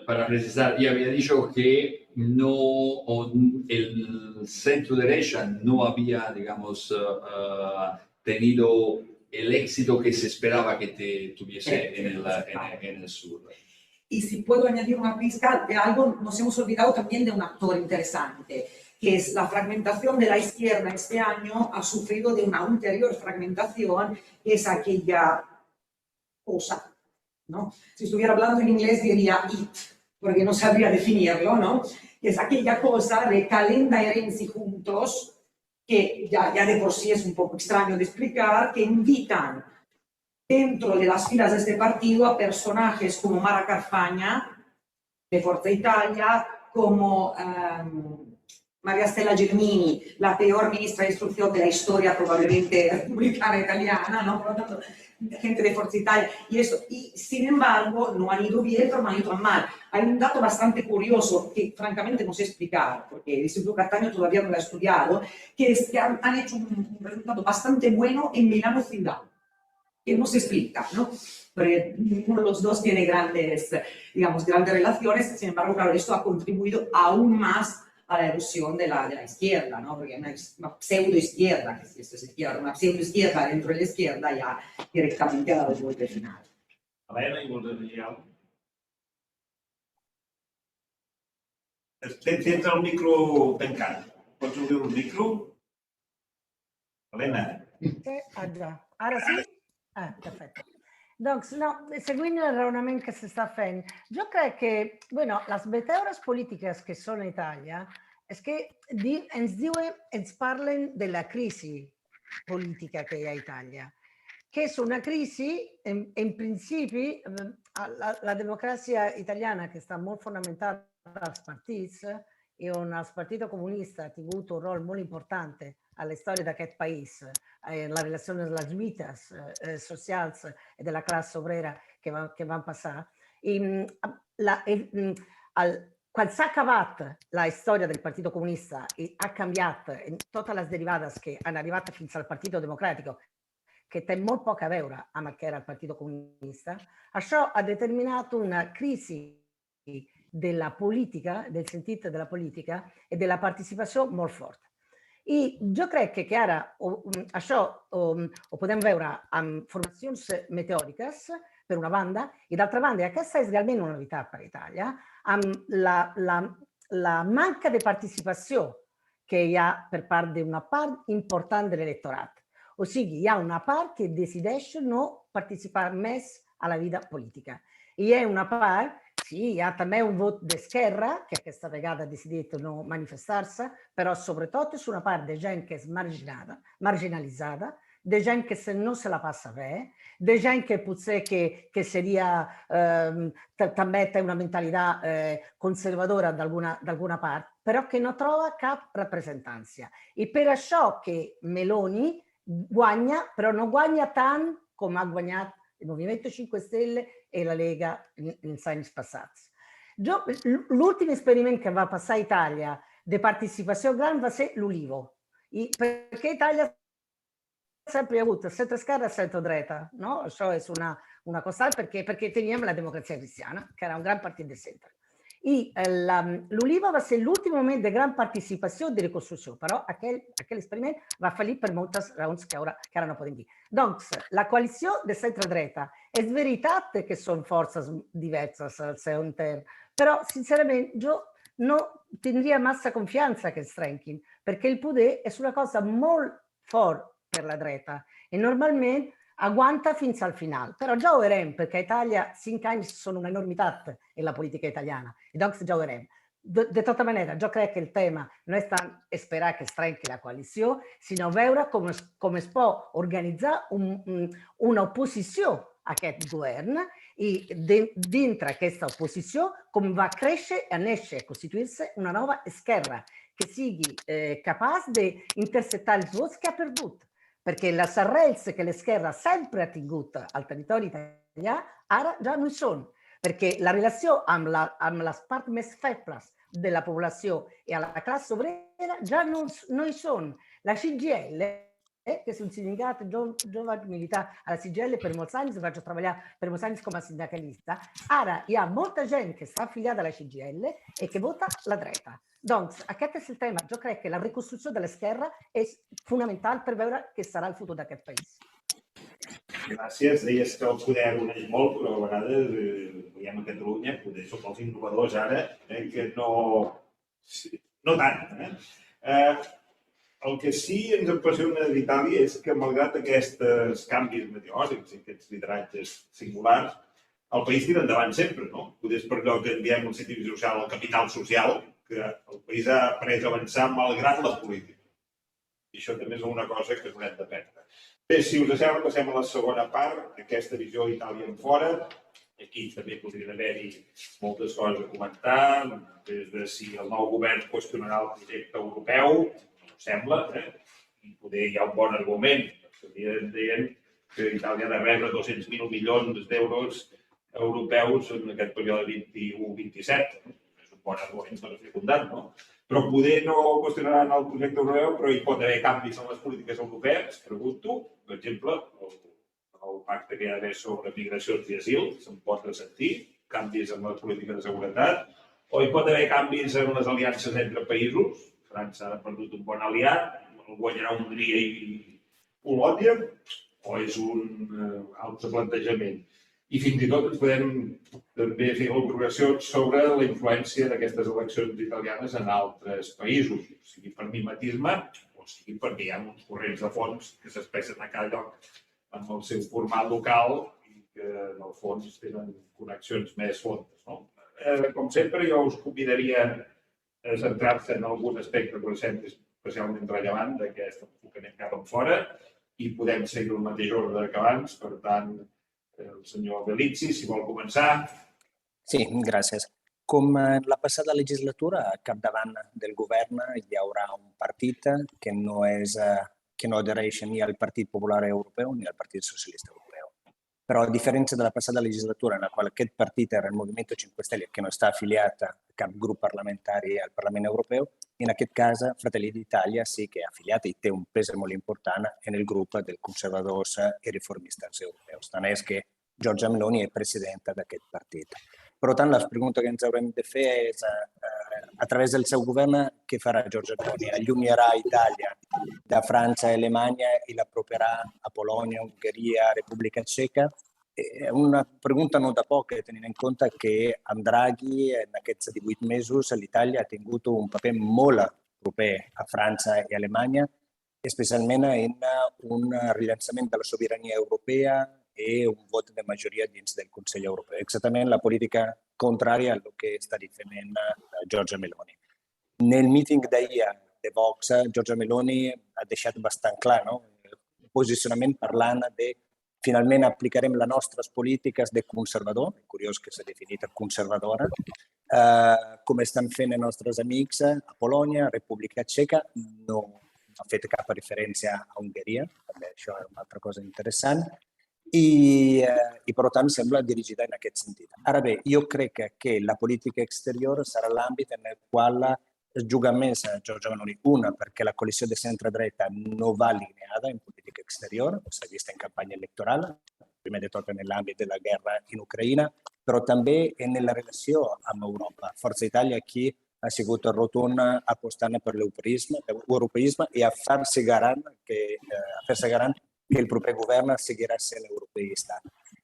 Para precisar, yo había dicho que el centro derecha no había, digamos, tenido el éxito que se esperaba que tuviese en el sur. Y si puedo añadir una pizca de algo, nos hemos olvidado también de un actor interesante, que es la fragmentación de la izquierda este año ha sufrido de una ulterior fragmentación, que es aquella cosa, ¿no? Si estuviera hablando en inglés diría it, porque no sabría definirlo, ¿no? Que es aquella cosa de Calenda y Renzi juntos, que ya de por sí es un poco extraño de explicar, que invitan dentro de las filas de este partido a personajes como Mara Carfagna, de Forza Italia, como María Stella Gelmini, la peor ministra de Instrucción de la historia probablemente republicana italiana, ¿no? Por lo tanto, gente de Forza Italia y eso. Y sin embargo, no han ido bien, pero no han ido tan mal. Hay un dato bastante curioso que francamente no sé explicar, porque el Instituto Cattaneo todavía no lo ha estudiado, que es que han hecho un resultado bastante bueno en Milano Ciudad, que no se explica, ¿no? Porque ninguno de los dos tiene grandes relaciones, sin embargo, claro, esto ha contribuido aún más a la erosión de la izquierda, ¿no? Porque hay una pseudo-izquierda, que si esto es izquierda, una pseudo-izquierda dentro de la izquierda ya directamente ha dado el golpe final. Helena, i vols dir alguna cosa? Tens el micro tancat. Pots obrir el micro? Helena. Già. Ahora sí. Perfecto. Donc, no, siguiendo el razonamiento que se está haciendo, yo creo que, bueno, las meteoras políticas que son en Italia es que ens parlen de la crisis política que hay en Italia, que es una crisis, en principio, la democracia italiana, que está muy fundamentada als partits, e il Partito Comunista ha avuto un ruolo molto importante alla storia d'aquest país, la relazione delle lluites socials e della classe obrera che van passar. Quan s'ha acabat la història del Partito Comunista i ha canviat en totes les derivades que han arribat fins al Partito Democràtico, che té molt poc a veure amb el que era el Partito Comunista, això ha determinat una crisi della politica, del sentit de la política i de la participació molt fort. I jo crec que ara això ho podem veure amb formacions meteòriques, per una banda, i d'altra banda, aquesta és realment una novetat per a Itàlia, amb la manca de participació que hi ha per part d'una part important de l'electorat. O sigui, hi ha una part que decideix no participar més a la vida política. I hi ha una part, sí, hi ha també un vot d'esquerra, que aquesta vegada ha decidit no manifestar-se, però sobretot és una part de gent que és marginalitzada, de gent que no se la passa bé, de gent que potser que seria, també té una mentalitat conservadora d'alguna part, però che non trova cap rappresentanza. E per això che Meloni guagna, però non guagna tant com ha guanyat il Movimento 5 Stelle e la Lega in anys passats. L'últim experiment que va passar a Itàlia de participació gran va ser l'Ulivo, perquè Itàlia sempre ha avuto centro-esquerra e centro-dreta, no? Això és una cosa perché teníem la democrazia cristiana, que era un gran partit de centre. I l'Ulivo va ser l'últim moment de gran participació de reconstrucció, però aquell experiment va fallir per moltes raons que ara no podem dir. Doncs, la coalició de centro-dreta és veritat que són forces diverses al seu intern, però sincerament jo no tindria massa confiança que es trenquin, perquè il poder és una cosa molt fort per la dreta e normalment aguanta fins al final. Però ja ho veurem, perquè a Itàlia 5 anys són una enormitat en la política italiana. I doncs ja ho veurem. De tota manera, jo crec que el tema no és tant esperar que es trenqui la coalició, sinó veure com es pot organitzar una oposició a aquest govern i dintre aquesta oposició com va créixer a néixer, a constituir-se una nova esquerra que sigui capaç d'interceptar els vots que ha perdut. Perquè les arrels que l'esquerra sempre ha tingut al territori italià ara ja no hi són, perquè la relació amb les parts més febles de la població i a la classe obrera ja no hi són. La CGIL, che è un sindacato, jo vaig militar a la CGIL per molts anys, vaig treballar per molts anys com a sindicalista, ara hi ha molta gent que està afiliada a la CGIL e che vota la dreta. Doncs aquest és el tema. Jo crec que la reconstrucció de l'esquerra és fonamental per veure què serà el futur d'aquest país. Gràcies. Deies que el poder uneix molt, però a vegades veiem a Catalunya, poder som els innovadors ara, que no tant. El que sí ens apassiona d'Itàlia és que, malgrat aquests canvis meteòrics i aquests lideratges singulars, el país tira endavant sempre, no? Poder és per allò que en diem el científic social, el capital social, que el país ha après a avançar malgrat la política. I això també és una cosa que haurem d'aprendre. Bé, si us sembla, passem a la segona part, aquesta visió d'Itàlia en fora. Aquí també podrien haver-hi moltes coses a comentar, des de si el nou govern qüestionarà el projecte europeu, no sembla, i poder hi ha un bon argument. Deien que Itàlia ha de rebre 200.000 milions d'euros europeus en aquest període 21-27. Bon argument per fecundant, no? Però poder no qüestionaran el projecte europeu, però hi pot haver canvis en les polítiques europees, pregunto. Per exemple, el pacte que hi ha d'haver sobre migracions i asil, se'n pot ressentir, canvis en les polítiques de seguretat, o hi pot haver canvis en les aliances entre països. França ha perdut un bon aliat, el guanyarà Hongria i Polònia, o és un altre plantejament. I fins i tot ens podem també fer valoracions sobre la influència d'aquestes eleccions italianes en altres països, sigui per mimetisme o sigui perquè hi ha uns corrents de fons que s'expressen a cada lloc amb el seu format local i que en el fons tenen connexions més fondes. Com sempre, jo us convidaria a centrar-se en algun aspecte que us sembli especialment rellevant d'aquest enfocament cap enfora i podem seguir el mateix ordre que abans, per tant, el senyor Belizzi, si vol començar. Sí, gràcies. Com en la passada legislatura, al capdavant del govern hi haurà un partit que no adhereix ni al Partit Popular Europeu ni al Partit Socialista Europeu. Però a differenza della passata legislatura, nella quale aquest partit era il Movimento 5 Stelle, che non sta affiliata a cap grup parlamentari al Parlament Europeu, in aquest cas Fratelli d'Italia sí que è affiliata i té un pes molt important en el grup dels conservadors i reformistes europeus. Tant és que Giorgia Meloni è presidenta d'aquest partit. Per tant, la pregunta que ens haurem de fer és, a través del seu govern, què farà Giorgia Meloni? Allunierà Itàlia da Francia e Alemanya i l'aproperà a Polònia, Ungheria, República Txeca? È una pregunta no da poc, tenint en compte que amb Draghi en aquests 18 mesos l'Itàlia ha tingut un paper molt proper a França i Alemanya, especialment en un rellançament de la sobirania europea e un vot de majoria dins del Consell Europeu. Exactament la política contrària al que està difendent Giorgia Meloni. Nel meeting d'ahir de Vox, Giorgia Meloni ha deixat bastant clar, no? Un posicionament parlant de finalment aplicarem les nostres polítiques de conservador, és curiós que s'ha definit conservadora, com estan fent els nostres amics a Polònia, a República Txeca, no ha fet cap referència a Hongria, també això és una altra cosa interessant, i per tant sembla dirigida en aquest sentit. Ara bé, jo crec que la política exterior sarà l'àmbit en el qual es juga més a Giorgia Meloni. Una, perquè la coalició de centre-dreta no va alineada en política exterior, s'ha vist en campanya electoral, primer de tot en l'àmbit de la guerra en Ucraïna, però també en la relació amb Europa. Forza Italia aquí ha sigut rotunda apostant per l'europeisme i a fer-se garant que el proper govern seguirà sent europeista.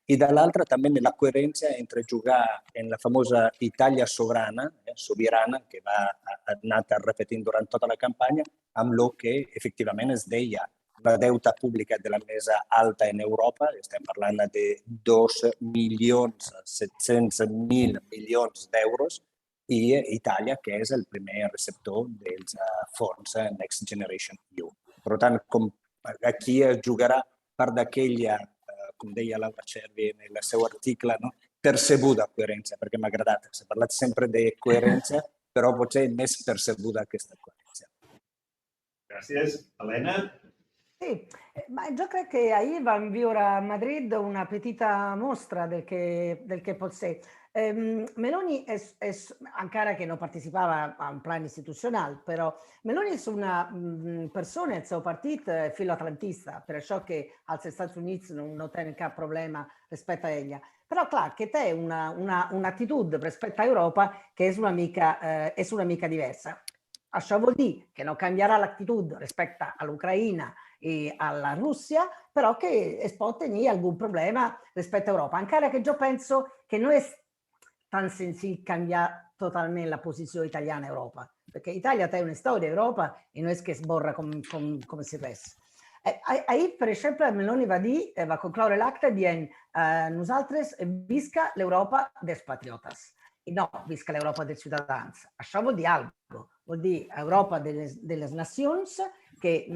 I dall'altra també la coherència entre jugar en la famosa Italia sovrana, sobirana, que ha anat repetint durant tota la campanya, amb el que efectivament es deia la deuta pública de la més alta en Europa, estem parlant de 2.700.000 milions d'euros, i Itàlia, que és el primer receptor dels fons Next Generation EU. Per tant, aquí es jugarà part d'aquella, com deia Laura Cervi en el seu article, no? Percebuda coherència, perquè m'ha agradat. S'ha parlat sempre de coherència, però potser més percebuda aquesta coherència. Gràcies. Elena? Sì, ma io credo che ahir vam viure a Madrid una petita mostra del che pot ser. Meloni encara que no participava en plan institucional, però Meloni és una persona, el seu partit, filoatlantista, per això que als Estats Units no tenen cap problema rispetto a ella. Però clar, che té un'attitudine rispetto a Europa che és una mica diversa. Això vol dir que no canviarà l'attitudine rispetto all'Ucraïna e alla Russia, però che es pot tenir algun problema rispetto a Europa. Encara que jo penso que no és tan senzill canviar totalment la posició italiana a Europa, perquè Itàlia té una història a Europa i no és que es borra com si res. Ahir, per exemple, Meloni va concloure l'acte dient nosaltres visca l'Europa dels patriotes i no visca l'Europa dels ciutadans. Això vol dir alguna cosa, vol dir Europa de les nacions que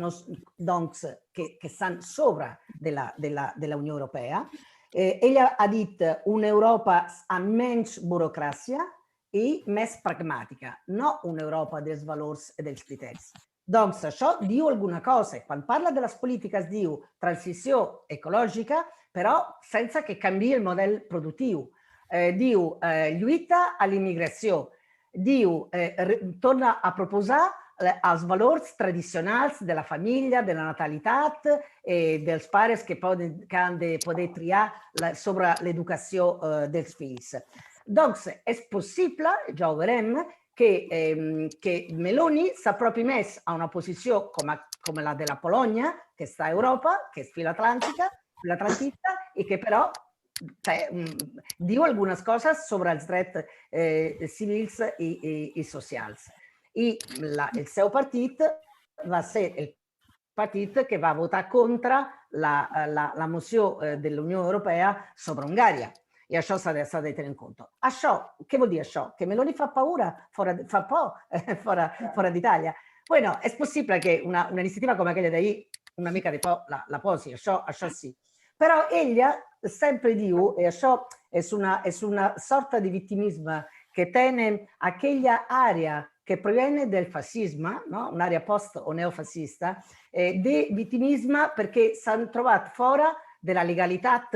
estan sobre de la Unió Europea. Ella ha dit un'Europa amb menys burocràcia i més pragmàtica, no un'Europa dels valors i dels criteris. Doncs això diu alguna cosa. Quan parla de les polítiques diu transició ecològica, però sense que canviï el model productiu. Diu lluita a l'immigració. Diu torna a proposar els valors tradicionals de la família, de la natalitat, dels pares que han de poder triar sobre l'educació dels fills. Doncs és possible, ja ho veurem, que Meloni s'apropi més a una posició com la de la Polònia, que està a Europa, que és filoatlantista, i que però diu algunes coses sobre els drets civils i socials. I el seu partit va ser el partit que va votar contra la moció de la Unió Europea sobre Ungària. I això s'ha de tenir en compte. Això, què vol dir això? Que Meloni fa por fora d'Itàlia? Bueno, és possible que una iniziativa com aquella d'ahir una mica di por la posi, això sì. Però ella sempre diu, e això és una sorta di vittimisme che tiene aquella area che proviene del fascisme, no? Un'area post o neofascista, di vittimisme perché s'hanno trovato fuori della legalità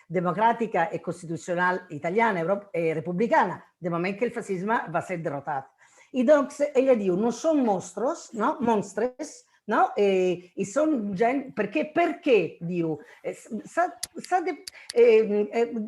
democratica e costituzionale italiana e repubblicana, del moment que el fascisme va ser derrotat. I doncs ella diu, no són monstres, no? Monstres, no? E son gent, perché diu,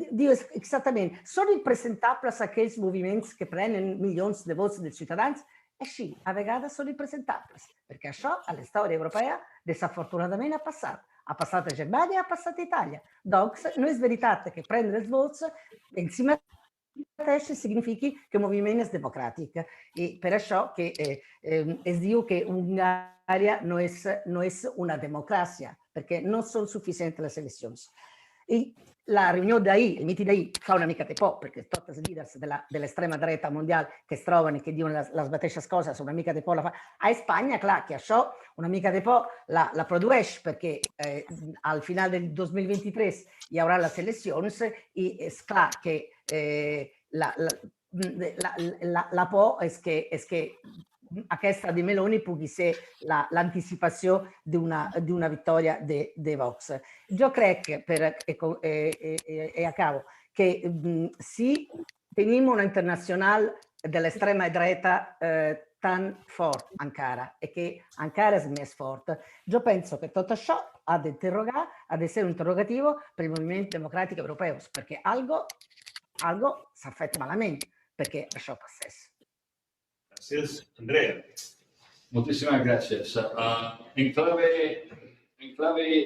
diu exactament, són impresentables aquells moviments que prenen milions de vots dels ciutadans? Sí, a vegades són impresentables, perquè això a la història europea desafortunadament ha passat a Germania, ha passat a Itàlia. Doncs no és veritat que prendre els vots en si mateix signifiqui que el moviment és democràtic. I per això que es diu que Ungària no és una democràcia, perquè no són suficients les eleccions. I la riunió d'ahir, il meeting d'ahir, fa una mica de por, perché tutti i leader dell'estrema dreta mondiale che si trovano e che dicono le stesse cose, una mica de por la fa. A Spagna, clar, che això una mica de por la produeix, perquè al final del 2023 hi haurà les eleccions i és clar que la por és que aquesta di Meloni pugui ser l'anticipació d'una vittoria de Vox. Jo crec, e acabo, que si tenim una internacional de l'extrema dreta tan fort encara e che encara és més fort, jo penso que tot això ha d'interrogar, ha de ser un interrogativo per il movimento democratico europeo, perché algo s'ha fet malament perquè això passés. Gracias, Andrea. Muchísimas gracias. En clave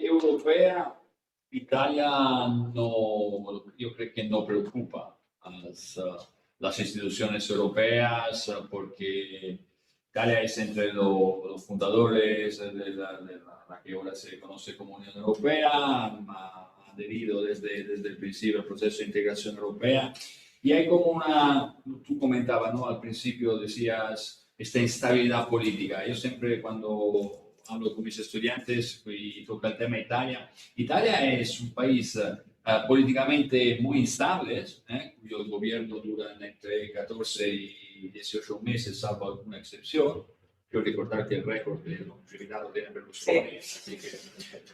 europea, Italia yo creo que no preocupa a las instituciones europeas porque Italia es entre los fundadores de la que ahora se conoce como Unión Europea, ha adherido desde el principio al proceso de integración europea. Y hay como tú comentabas, ¿no? Al principio decías esta instabilidad política. Yo siempre cuando hablo con mis estudiantes y toca el tema Italia es un país políticamente muy instable, cuyo gobierno dura entre 14 y 18 meses, salvo alguna excepción. Quiero recordar que el récord de longevidad lo tiene Berlusconi, así que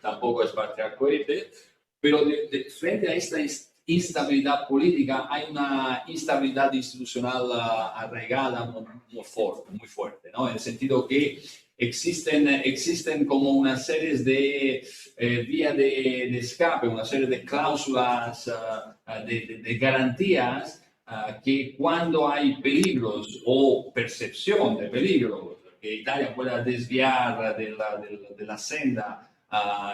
tampoco es para tirar cohetes. Pero frente a esta instabilidad política hay una instabilidad institucional arraigada muy fuerte, ¿no? En el sentido que existen como una serie de vías de escape, una serie de cláusulas, de garantías que cuando hay peligros o percepción de peligros que Italia pueda desviar de la senda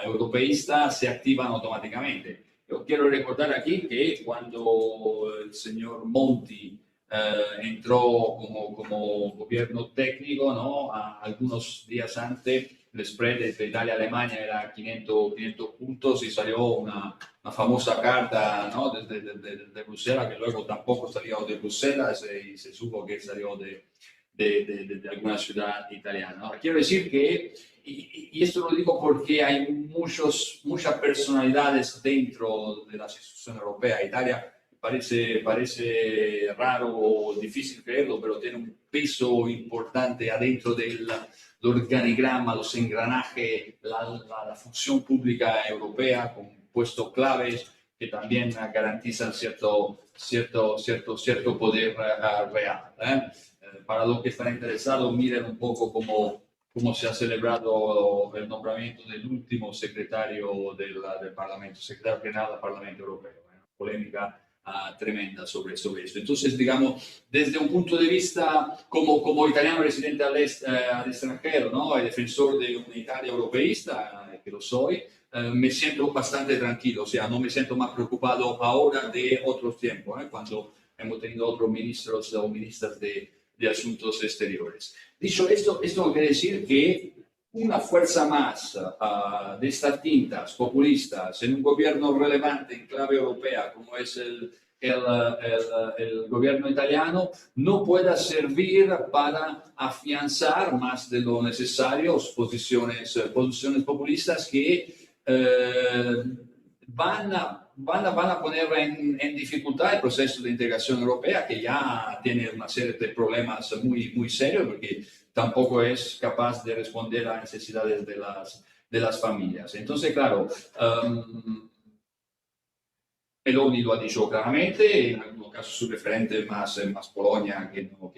europeísta, se activan automáticamente. Yo quiero recordar aquí que cuando el señor Monti entró como gobierno técnico, ¿no? Algunos días antes, el spread entre Italia y Alemania era 500 puntos y salió una famosa carta, ¿no? de Bruselas, que luego tampoco salió de Bruselas y se supo que salió de alguna ciudad italiana, ¿no? Quiero decir que, y esto lo digo porque hay muchas personalidades dentro de las instituciones europeas. Italia parece raro o difícil creerlo, pero tiene un peso importante adentro del organigrama, los engranajes, la función pública europea, con puestos claves que también garantizan cierto poder real. Para los que están interesados, miren un poco cómo se ha celebrado el nombramiento del último secretario del Parlamento, secretario general del Parlamento Europeo. Polémica tremenda sobre esto. Entonces, digamos, desde un punto de vista como italiano residente al extranjero, ¿no? Y defensor de una Italia europeísta, que lo soy, me siento bastante tranquilo, o sea, no me siento más preocupado ahora de otros tiempos, cuando hemos tenido otros ministros o ministras de Asuntos Exteriores. Dicho esto no quiere decir que una fuerza más de estas tintas populistas en un gobierno relevante en clave europea como es el gobierno italiano no pueda servir para afianzar más de lo necesario posiciones populistas que van a poner en dificultad el proceso de integración europea, que ya tiene una serie de problemas muy serios, porque tampoco es capaz de responder a las necesidades de las familias. Entonces, claro, Meloni lo ha dicho claramente, en algunos casos su referente más Polonia que no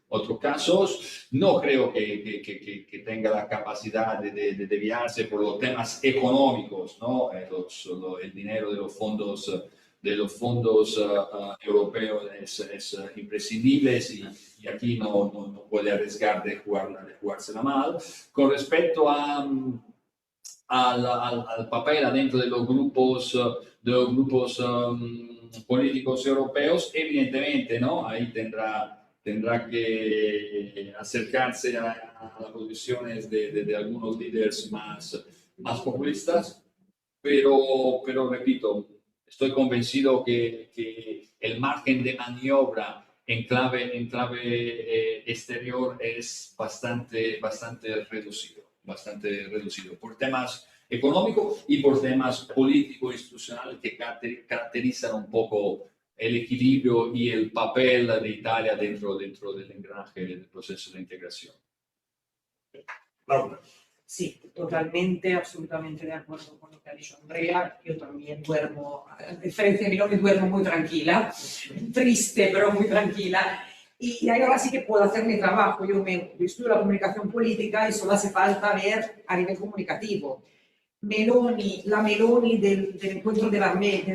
otros casos. No creo que tenga la capacidad de desviarse por los temas económicos, ¿no? El dinero de los fondos europeos es imprescindible y aquí no puede arriesgar de jugársela mal. Con respecto al papel adentro de los grupos políticos europeos, evidentemente, ¿no? Ahí tendrá que acercarse a las posiciones de algunos líderes más populistas, pero repito, estoy convencido que el margen de maniobra en clave exterior es bastante reducido por temas económicos y por temas políticos institucionales que caracterizan un poco el equilibrio y el papel de Italia dentro del engranaje del proceso de integración. Laura. Sí, totalmente, absolutamente de acuerdo con lo que ha dicho Andrea. Yo también duermo, a diferencia de Meloni, duermo muy tranquila, triste, pero muy tranquila. Y ahora sí que puedo hacer mi trabajo. Yo estudio la comunicación política y solo hace falta ver a nivel comunicativo. La Meloni del encuentro de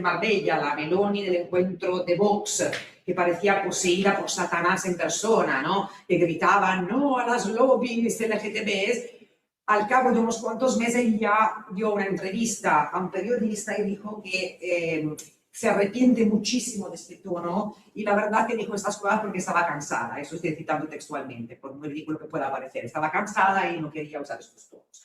Marbella, la Meloni del encuentro de Vox, que parecía poseída por Satanás en persona, ¿no? Que gritaban no a las lobbies LGTBs. Al cabo de unos cuantos meses ya dio una entrevista a un periodista y dijo que se arrepiente muchísimo de este tono y la verdad que dijo estas cosas porque estaba cansada, eso estoy citando textualmente, por muy ridículo que pueda parecer, estaba cansada y no quería usar estos tonos.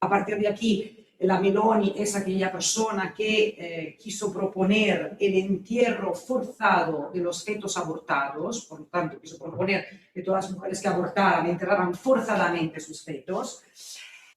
A partir de aquí, la Meloni es aquella persona que quiso proponer el entierro forzado de los fetos abortados, por lo tanto quiso proponer que todas las mujeres que abortaran enterraran forzadamente sus fetos.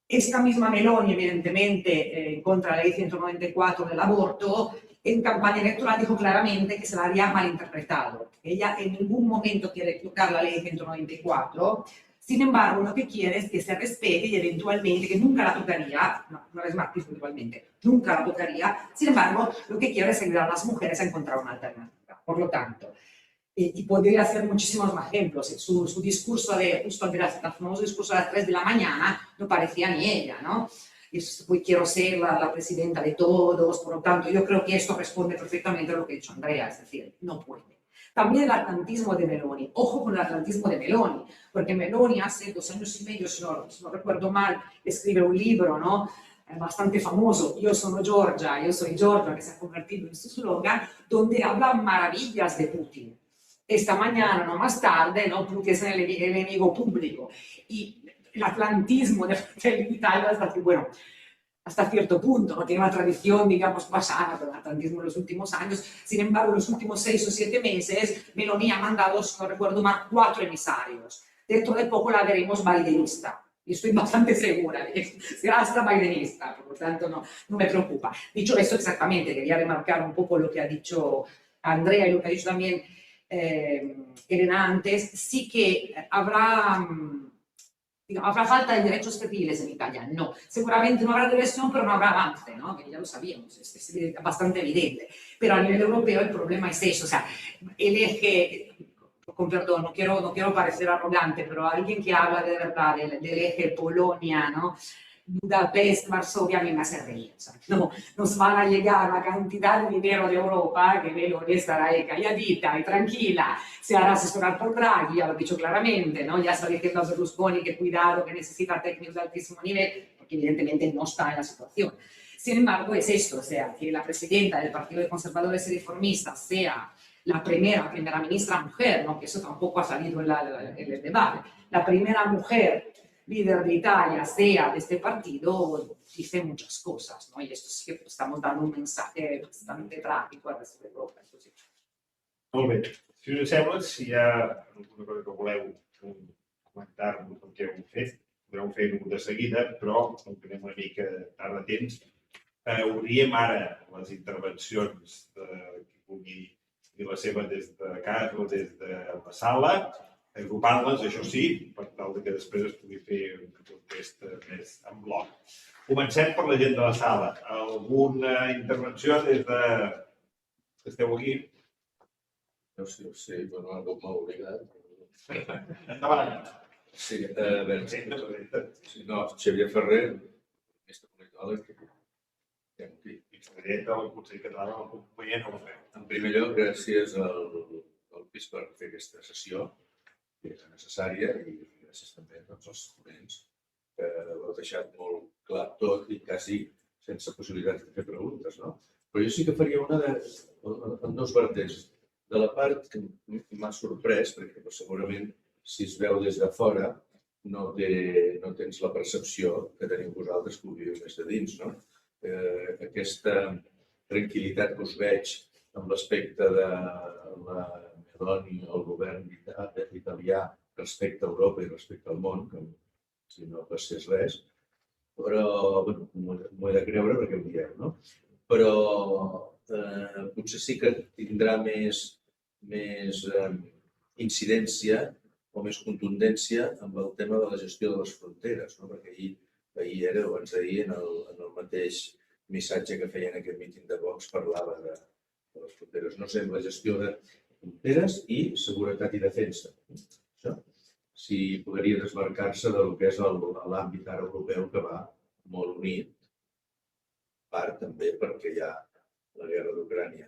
Esta misma Meloni, evidentemente, en contra de la ley 194 del aborto, en campaña electoral dijo claramente que se la había malinterpretado. Ella en ningún momento quiere tocar la ley 194, sin embargo, lo que quiere es que se respete y eventualmente, que nunca la tocaría, no es marxismo igualmente, nunca la tocaría, sin embargo, lo que quiere es ayudar a las mujeres a encontrar una alternativa. Por lo tanto, y podría hacer muchísimos más ejemplos. Su discurso justo el famoso discurso a las 3 de la mañana no parecía ni ella, ¿no? Y pues quiero ser la presidenta de todos, por lo tanto, yo creo que esto responde perfectamente a lo que ha dicho Andrea, es decir, no puede. También el atlantismo de Meloni, ojo con el atlantismo de Meloni, porque Meloni hace 2 años y medio, si no recuerdo mal, escribe un libro, ¿no? Bastante famoso, Yo soy Georgia, que se ha convertido en su slogan, donde habla maravillas de Putin. Esta mañana, no más tarde, ¿no? Putin es el enemigo público. Y el atlantismo de Italia hasta cierto punto, no tiene una tradición, digamos, basada por el atlantismo en los últimos años. Sin embargo, en los últimos 6 o 7 meses, Meloni ha mandado, si no recuerdo mal, 4 emisarios. Dentro de poco la veremos bidenista. Y estoy bastante segura de que será hasta bidenista, por lo tanto no me preocupa. Dicho esto, exactamente, quería remarcar un poco lo que ha dicho Andrea y lo que ha dicho también Elena antes. Sí que habrá falta de derechos civiles en Italia, no. Seguramente no habrá regresión, pero no habrá avance, ¿no? Que ya lo sabíamos, es bastante evidente. Pero a nivel europeo el problema es eso, o sea, el eje, con perdón, no quiero parecer arrogante, pero alguien que habla de verdad del eje Polonia, ¿no? Budapest, Varsovia, a mí me hace reír. O sea, no, nos van a llegar una cantidad de dinero de Europa que Meloni estará ahí calladita y tranquila, se hará asesorar por Draghi, ya lo he dicho claramente, ¿no? Ya está diciendo a Berlusconi que cuidado, que necesita técnicos de altísimo nivel, porque evidentemente no está en la situación. Sin embargo, es esto, o sea, que la presidenta del Partido de Conservadores y Reformistas sea la primera ministra mujer, ¿no? Que eso tampoco ha salido en el debate, la primera mujer líder de Italia sea de este partido, dice muchas cosas, ¿no? Y esto sí que estamos dando un mensaje bastante trágico al resto d'Europa. Sí. Molt bé. Si us sembla, si hi ha alguna cosa que voleu comentar-nos el que heu fet, podeu fer-ho de seguida, però com que anem una mica tard de temps, obríem ara les intervencions de qui vulgui dir la seva des de casa o des de la sala, agrupant-les, això sí, per tal que després es pugui fer una contesta més en bloc. Comencem per la gent de la sala. Alguna intervenció des de... Esteu aquí? Sí, bueno, m'ha obligat. Endavant. Sí, a veure, Presenta, presenta. sí, no, Xavier Ferrer, aquesta politòleg, que aquí. Vicepresidenta del Consell Català de la Companyia Europea. En primer lloc, gràcies al PIS per fer aquesta sessió, que era necessària, i gràcies també a tots els ponents, que ho heu deixat molt clar tot i quasi sense possibilitats de fer preguntes, no? Però jo sí que faria una en dos vertents. De la part que m'ha sorprès, perquè segurament si es veu des de fora no tens la percepció que teniu vosaltres que ho viu des de dins, no? Aquesta tranquil·litat que us veig amb l'aspecte de la Meloni, el govern italià respecte a Europa i respecte al món, com si no passés res, però m'ho he de creure perquè ho dieu, no? Però potser sí que tindrà més incidència o més contundència amb el tema de la gestió de les fronteres, no? Perquè ahir era, o abans d'ahir, en el mateix missatge que feien aquest míting de Vox, parlava de les fronteres. No sé, amb la gestió de fronteres i seguretat i defensa. Això, si podria desmarcar-se del que és l'àmbit ara europeu, que va molt unit, part també perquè hi ha la guerra d'Ucrània.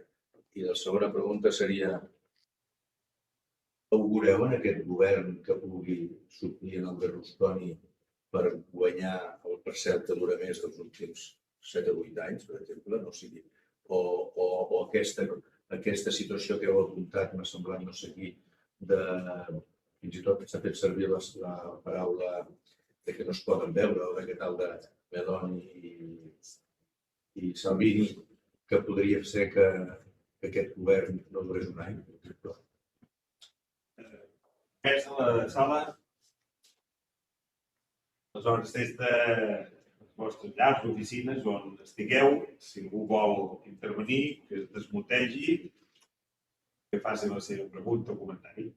I la segona pregunta seria: augureu en aquest govern que pugui suplir en el Berlusconi per guanyar el parcel que dura més dels últims 7 o 8 anys, per exemple, no sigui, o aquesta situació que heu apuntat, m'ha semblat no sé qui, fins i tot s'ha fet servir la paraula de que no es poden veure, o de què tal de Meloni i Salvini, que podria ser que aquest govern no durés un any, per exemple. Més a la sala. Aleshores, des de les vostres llars, oficines, on estigueu, si algú vol intervenir, que es desmutegi, que faci la seva pregunta o comentari.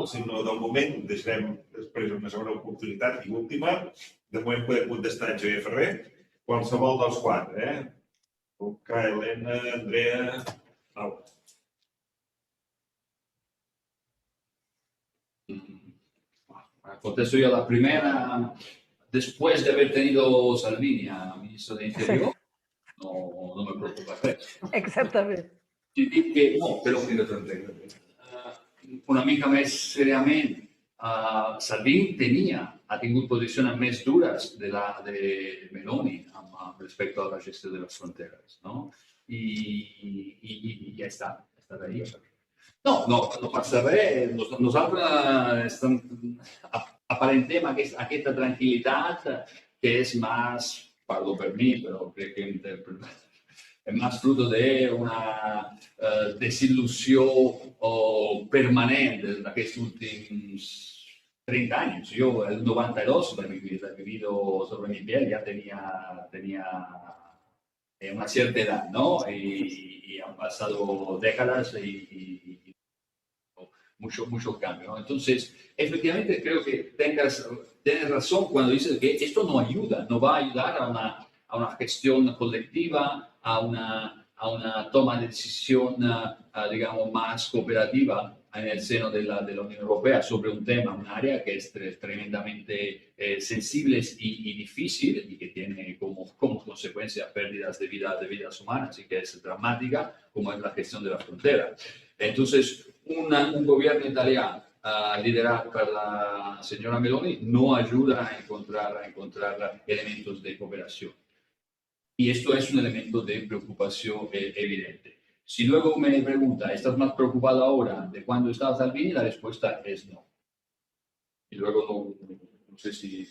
Si no, del moment, deixarem després una segona oportunitat i última. De moment podem contestar a Xavier Ferrer, qualsevol dels quatre, Luca, Elena, Andrea, Laura. Contesto yo la primera. Después de haber tenido Salvini a ministro de Interior, no me preocupa. Exactamente. No, però una mica més seriament, Salvini ha tingut posicions més dures de la de Meloni respecte a la gestió de les fronteres, no? I ja està ahí. No passa res. Nosaltres aparentem aquesta tranquil·litat que és més, perdó per mi, però crec que es más fruto de una desilusión permanente de estos últimos 30 años. Yo, el 92, he vivido sobre mi piel, ya tenía una cierta edad, ¿no? Y han pasado décadas y mucho cambio, ¿no? Entonces, efectivamente, creo que tienes razón cuando dices que esto no ayuda, no va a ayudar a una gestión colectiva, a una toma de decisión, digamos, más cooperativa en el seno de la Unión Europea sobre un tema, un área que es tremendamente sensible y difícil y que tiene como consecuencia pérdidas de vidas humanas y que es dramática, como es la gestión de la frontera. Entonces, un gobierno italiano liderado por la señora Meloni no ayuda a encontrar elementos de cooperación. Y esto es un elemento de preocupación evidente. Si luego me pregunta, ¿estás más preocupado ahora de cuando estaba Salvini? La respuesta es no. Y luego no sé si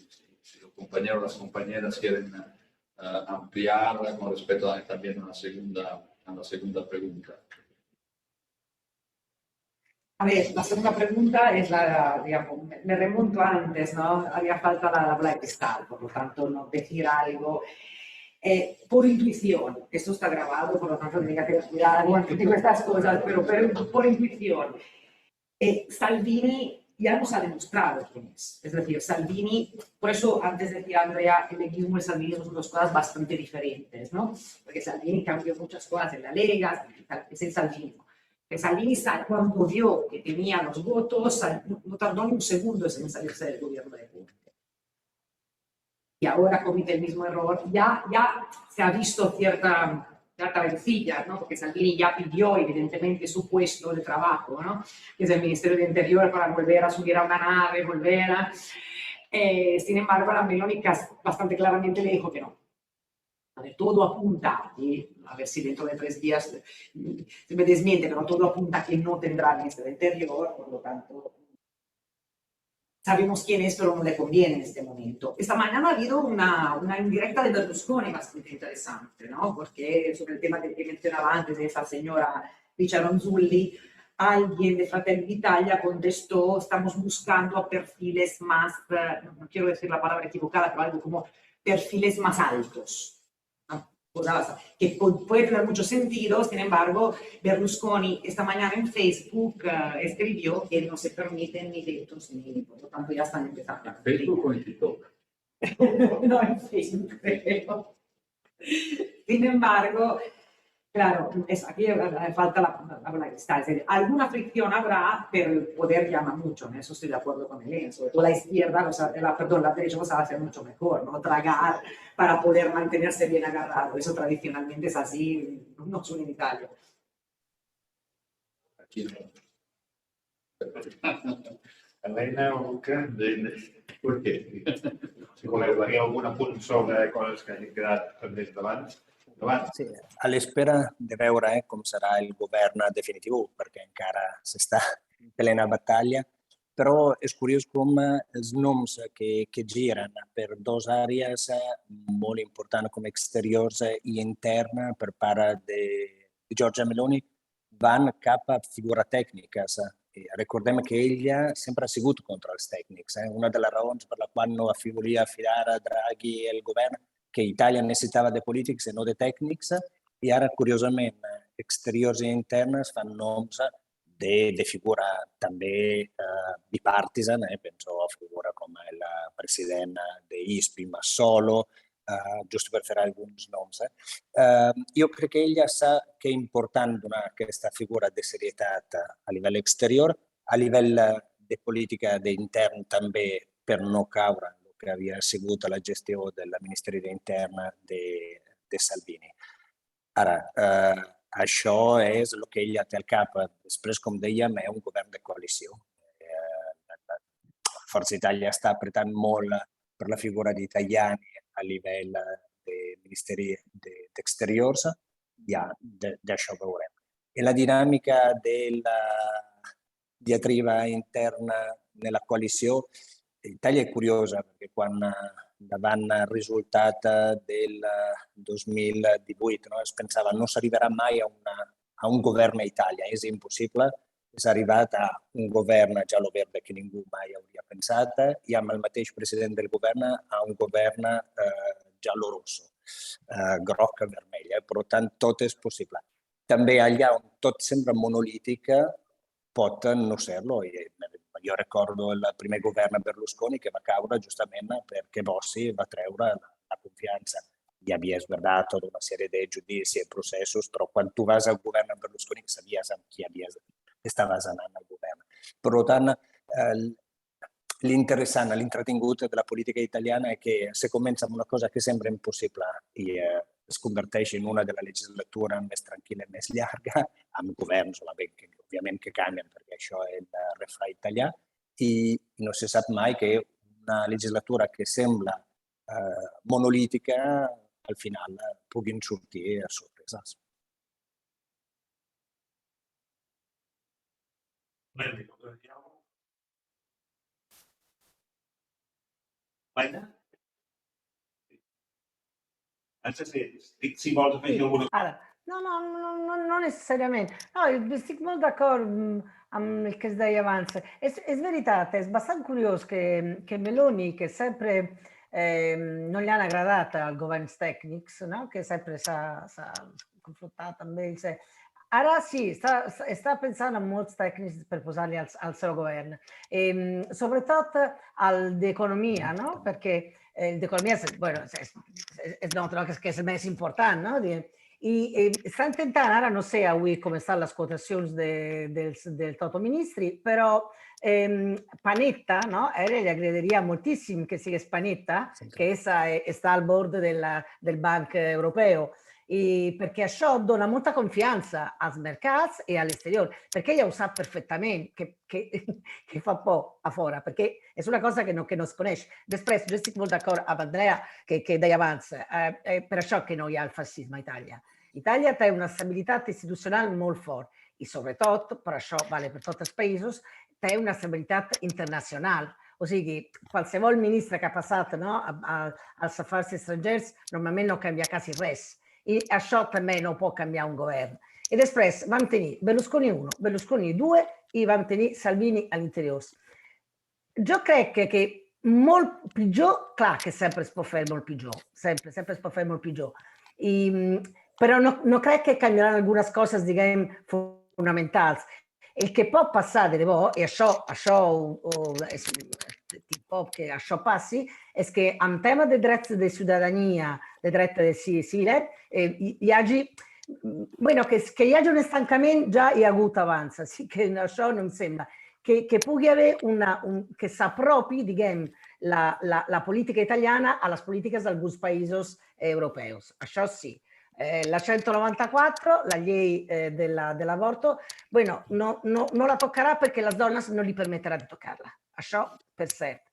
los compañeros o las compañeras quieren ampliar con respecto también a la segunda pregunta. A ver, la segunda pregunta es digamos, me remonto antes, ¿no? Había falta la Black Star, por lo tanto, no decir algo. Por intuición, esto está grabado, por lo tanto tenía que cuidar, bueno, digo estas cosas, pero por intuición. Salvini ya nos ha demostrado quién es. Es decir, Salvini, por eso antes decía Andrea, el leguismo y Salvini son dos cosas bastante diferentes, ¿no? Porque Salvini cambió muchas cosas en la Lega, es el Salvini. Que Salvini, cuando vio que tenía los votos, no tardó ni un segundo en salirse del gobierno de Conte. Y ahora comete el mismo error. Ya se ha visto cierta rencilla, ¿no? Porque Salvini ya pidió evidentemente su puesto de trabajo, ¿no? Que es el Ministerio de Interior, para volver a subir a una nave, sin embargo, la Meloni bastante claramente le dijo que no. A ver, todo apunta, y a ver si dentro de 3 días se me desmiente, pero todo apunta a que no tendrá el Ministerio de Interior, por lo tanto sabemos quién es, pero no le conviene en este momento. Esta mañana ha habido una indirecta de Berlusconi bastante interesante, ¿no? Porque sobre el tema que mencionaba antes de esa señora Licia Ronzulli, alguien de Fratelli d'Italia contestó: estamos buscando a perfiles más, no quiero decir la palabra equivocada, pero algo como perfiles más altos. Que puede tener mucho sentido. Sin embargo, Berlusconi esta mañana en Facebook escribió que no se permiten ni vetos ni, por lo tanto ya están empezando. Facebook o en TikTok. No, en Facebook, creo. Sin embargo, claro, aquí falta la bola de cristal. Es decir, alguna fricción habrá, pero el poder llama mucho. En eso estoy de acuerdo con Elena. Sobre todo la izquierda, la derecha lo sabe hacer mucho mejor, ¿no? Tragar para poder mantenerse bien agarrado. Eso tradicionalmente es así, no solo en Italia. Aquí no. Elena o Luca, Perquè si voleu tenir algun apunt sobre coses que hagin quedat pendents d'abans. Sí, a l'espera de veure com serà el govern definitiu, perquè encara s'està en plena battaglia, però és curiós com els noms que giren per 2 àrees molt importants com exteriors i interna per part de Giorgia Meloni van cap a figures tècniques. Recordem que ella sempre ha sigut contra els tècnics. Una de les raons per la qual no volia afidar a Draghi el govern, que Itàlia necessitava de polítics i no de tècnics, i ara, curiosament, exteriors i internes fan noms de figura també bipartisan, penso a figura com el president d'ISPI, Massolo, giusto per fare alguns noms. Io crec que ella sa que és important donar aquesta figura de serietat a nivell exterior, a nivell de política d'intern també, per no caure en el que havia sigut la gestió del Ministeri d'Intern de Salvini. Ara, això és el que ella té al cap. Després, com dèiem, és un govern de coalició. Forza Italia està apretant molt per la figura di Tajani a nivell de Ministeri d'Exteriors, ja d'això veurem. E la dinamica della diatriba interna nella coalició, l'Italia è curiosa perché quando davant il risultato del 2018 es pensava no s'arribarà mai a un govern a Italia, és impossible. S'ha arribat a un govern giallo-verde que ningú mai hauria pensat i amb el mateix president del govern a un govern giallo-rosso, groc-vermell. Per tant, tot és possible. També allà on tot sembra monolític pot no ser-lo. Jo recordo el primer govern Berlusconi que va caure justament perquè Bossi va treure la confiança. Hi havia, és veritat, tota una sèrie de judicis i processos, però quan tu vas al govern Berlusconi sabies amb qui estaves anant al govern. Per tant, l'interessant, l'entretingut de la política italiana è che se comença amb una cosa che sembra impossible i es converteix en una de la legislatura més tranquil·la i més llarga, amb governs, òbviament, que canvien, perquè això és el refrà italià, i no se sap mai que una legislatura que sembla monolítica, al final puguin sortir sorpreses. Laina? Si vols afegir alguna cosa. No necessariamente. No, estic molt d'acord amb el que es deia abans. És veritat, és bastant curiós que Meloni, que sempre non li han agradat als governs tècnics, no? Que sempre s'ha confrontat amb ells, Ara sí, està pensant en molts tècnics per posar-li al seu govern. Sobretot el d'economia, no? Perquè el d'economia bueno, és nosaltres que és el més important, no? I està intentant, ara no sé avui com estan les quotacions del Toto Ministri, però Panetta, no? A ella gli agradaria moltissimo che sia Panetta, che essa sta al board del Banco Europeo, perché això dona molta confiança als mercats i a l'exterior, perquè ella ho sap perfectament que fa por a fora, perquè és una cosa que no es coneix. Després, jo estic molt d'acord amb Andrea que deia abans, per això que no hi ha el fascisme a Itàlia. Itàlia té una estabilitat institucional molt fort i sobretot, per això vale per tots els països, té una estabilitat internacional. O sigui, qualsevol ministre que ha passat als afers estrangers normalment no canvia quasi res. I això també no pot canviar un govern. I després vam tenir Berlusconi 1, Berlusconi 2 i vam tenir Salvini a l'interior. Jo crec que molt pitjor, clar que sempre es pot fer molt pitjor, sempre es pot fer molt pitjor. Però no crec que canviaran algunes coses, diguem, fonamentals. El que pot passar de debò, i això que això passi, és que en tema de drets de ciutadania, de drets civile, hi hagi, bueno, que hi hagi un estancament ja hi ha hagut abans, així que això no em sembla. Que pugui haver que s'apropi, diguem, la política italiana a les polítiques d'alguns països europeus. Això sí. La 194, la llei dell'aborto, bueno, no la toccarà perché les dones non li permetterà di toccarla. Això per cert.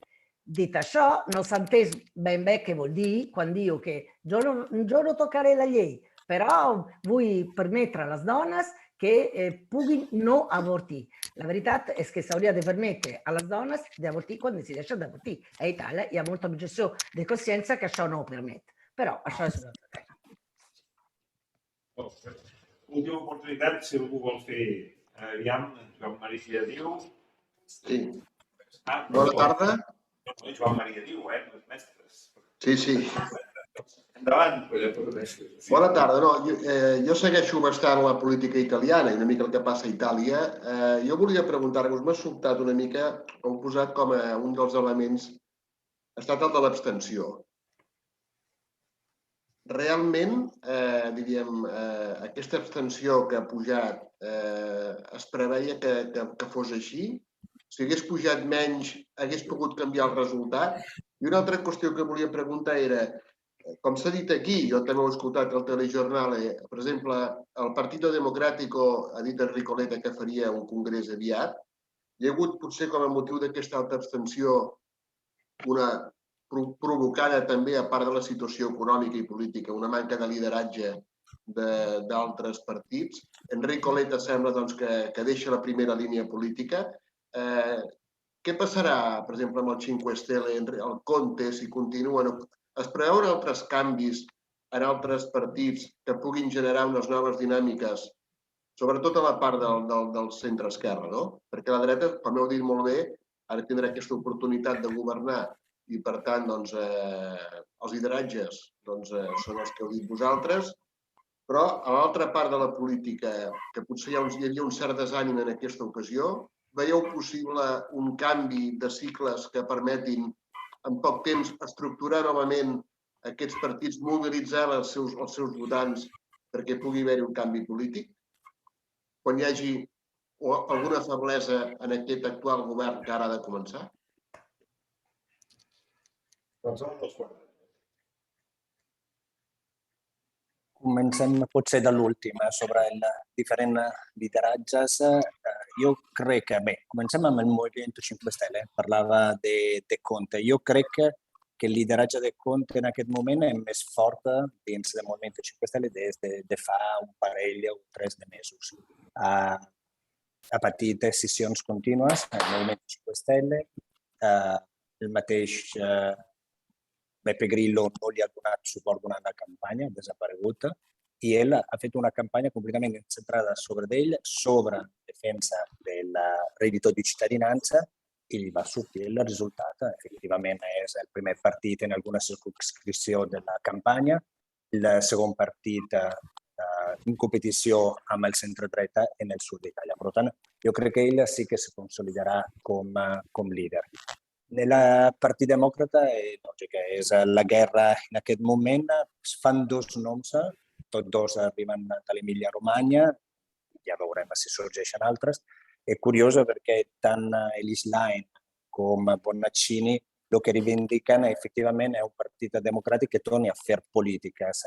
Dit això, no s'ha entès ben bé què vol dir quan diu que jo no toccaré la llei, però vull permetre a les dones que puguin no avortir. La veritat és que s'hauria de permettere a les dones di avortir quan decideixen d'avortir. A Itàlia hi ha molta objecció de consciència que això no ho permet. Però això és un altre tema. Última oportunitat, si algú vol fer. Aviam, Joan Maria diu. Sí. Bona tarda. Joan Maria diu, les mestres. Sí. Endavant. Bona tarda. Jo segueixo bastant la política italiana i una mica el que passa a Itàlia. Jo volia preguntar-vos, m'ha sobtat una mica, heu posat com a un dels elements, ha estat el de l'abstenció. Realment, diríem, aquesta abstenció que ha pujat es preveia que fos així? Si hagués pujat menys, hagués pogut canviar el resultat? I una altra qüestió que volia preguntar era, com s'ha dit aquí, jo també ho he escoltat al telejornal, per exemple, el Partito Democràtico ha dit a Enrico Letta que faria un congrés aviat. Hi ha hagut, potser com a motiu d'aquesta alta abstenció, una provocada també, a part de la situació econòmica i política, una manca de lideratge d'altres partits. Enrico Letta sembla que deixa la primera línia política. Què passarà, per exemple, amb el 5 Stelle, el Conte, si continuen? Es preveuen altres canvis en altres partits que puguin generar unes noves dinàmiques, sobretot a la part del centre-esquerra, no? Perquè la dreta, com heu dit molt bé, ara tindrà aquesta oportunitat de governar i, per tant, els lideratges són els que heu dit vosaltres, però a l'altra part de la política, que potser hi havia un cert desànim en aquesta ocasió, veieu possible un canvi de cicles que permetin en poc temps estructurar novament aquests partits, mobilitzar els seus votants perquè pugui haver-hi un canvi polític? Quan hi hagi alguna feblesa en aquest actual govern que ara ha de començar? Comencem potser de l'última, sobre els diferents lideratges. Jo crec que, bé, comencem amb el Movimento 5 Stelle, parlava de Conte. Jo crec que el lideratge de Conte en aquest moment és més fort dins del Movimento 5 Stelle des de fa un parell o 3 de mesos. A partir de decisions contínues, el Movimento 5 Stelle, el mateix Beppe Grillo no li ha donat suport durant la campanya, ha desaparegut, i ell ha fet una campanya completament centrada sobre ell, sobre defensa del reddito di cittadinanza, i li va sortir el risultat. Effectivament és el primer partit en alguna circumscripció de la campanya, el segon partit in competició amb el centre-dreta en el sud d'Itàlia. Per tant, jo crec que ell sí que se consolidarà com líder. Nella Partit Demòcrata és la guerra en aquest moment. Es fan dos noms, tots dos arriben de l'Emília-Romagna, ja veurem si sorgeixen altres. È curioso perché tant Elise Line com Bonnaccini el que reivindiquen effectivament è un partit democràtic que torni a fer polítiques.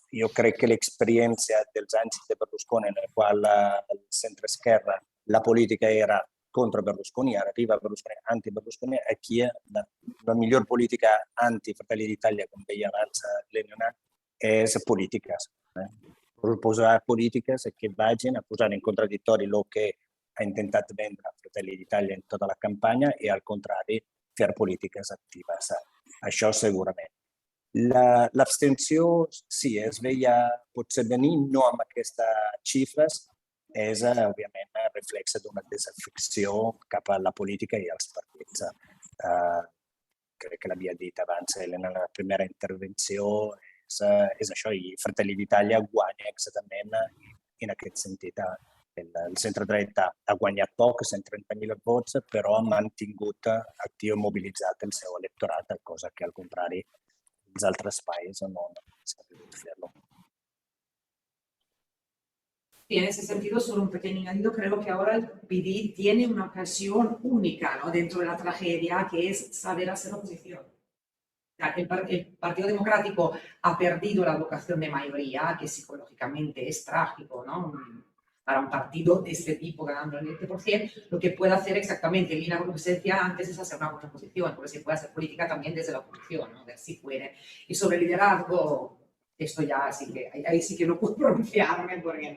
Jo crec que l'experiència dels anys de Berlusconi, en el qual el centre-esquerra, la política era contra Berlusconi, arriba Berlusconi, anti-Berlusconi, aquí la millor política anti-Fratelli d'Italia, com deia abans l'Elena, és polítiques. Proposar polítiques que vagin a posar en contradditori el que ha intentat vendre Fratelli d'Italia en tota la campanya i, al contrari, fer polítiques actives. Això segurament. L'abstenció, sí, es veia potser venir, no amb aquestes xifres, és, òbviament, reflex d'una desafecció cap a la política i als partits. Crec que l'havia dit abans, Elena, en la primera intervenció, és això, i Fratelli d'Italia guanya exactament en aquest sentit. El centre-dreta ha guanyat poc, 130.000 vots, però ha mantingut actiu i mobilitzat el seu electorat, cosa que, al contrari, els altres països no saben fer-lo. Y en ese sentido, solo un pequeño añadido, creo que ahora el PD tiene una ocasión única, ¿no?, dentro de la tragedia, que es saber hacer oposición. El Partido Democrático ha perdido la vocación de mayoría, que psicológicamente es trágico, ¿no?, para un partido de este tipo ganando el 20%, lo que puede hacer exactamente, en línea con lo que se decía antes, es hacer una buena oposición, porque se puede hacer política también desde la oposición, ¿no?, ver si puede. Y sobre liderazgo, esto ya sí que, ahí sí que no puedo pronunciarme, porque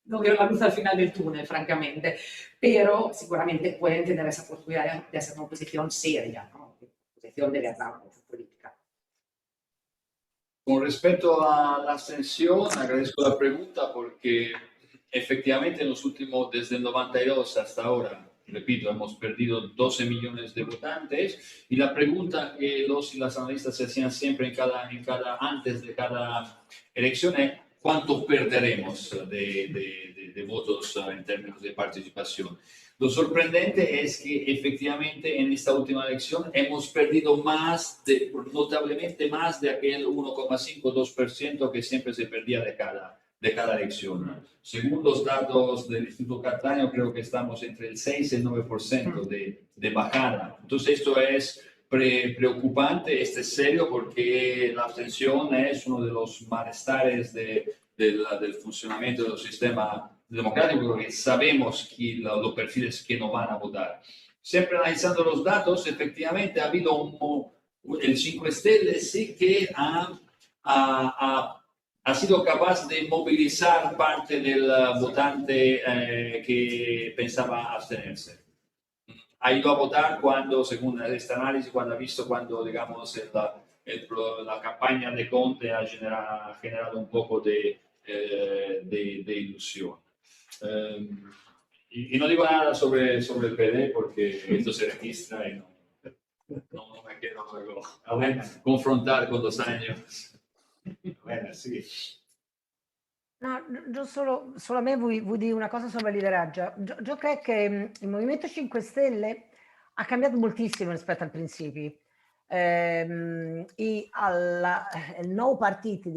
no veo la luz al final del túnel, francamente, pero seguramente pueden tener esa posibilidad de hacer una oposición seria, ¿no?, una oposición de verdad, una política. Con respecto a la abstención, agradezco la pregunta porque efectivamente en los últimos, desde el 92 hasta ahora, repito, hemos perdido 12 millones de votantes y la pregunta que los y las analistas se hacían siempre antes de cada elección es ¿cuánto perderemos de votos en términos de participación? Lo sorprendente es que efectivamente en esta última elección hemos perdido notablemente más de aquel 1,5-2% que siempre se perdía de cada elección. Según los datos del Instituto Cattaneo, creo que estamos entre el 6 y el 9% de bajada. Entonces esto es preocupante, es serio, porque la abstención es uno de los malestares del funcionamiento del sistema democrático, porque sabemos los perfiles que no van a votar. Siempre analizando los datos, efectivamente ha habido el 5 Stelle sí que ha sido capaz de movilizar parte del votante que pensaba abstenerse. Ha ido a votar cuando, según este análisis, digamos, la campaña de Conte ha generado un poco de ilusión. Y no digo nada sobre el PD porque esto se registra y no me quiero luego confrontar con 2 años. Elena, sì. No, io solamente vuoi dire una cosa sobre il lideraggio. Io credo che il Movimento 5 Stelle ha cambiato moltissimo rispetto al principi. Il nuovo partito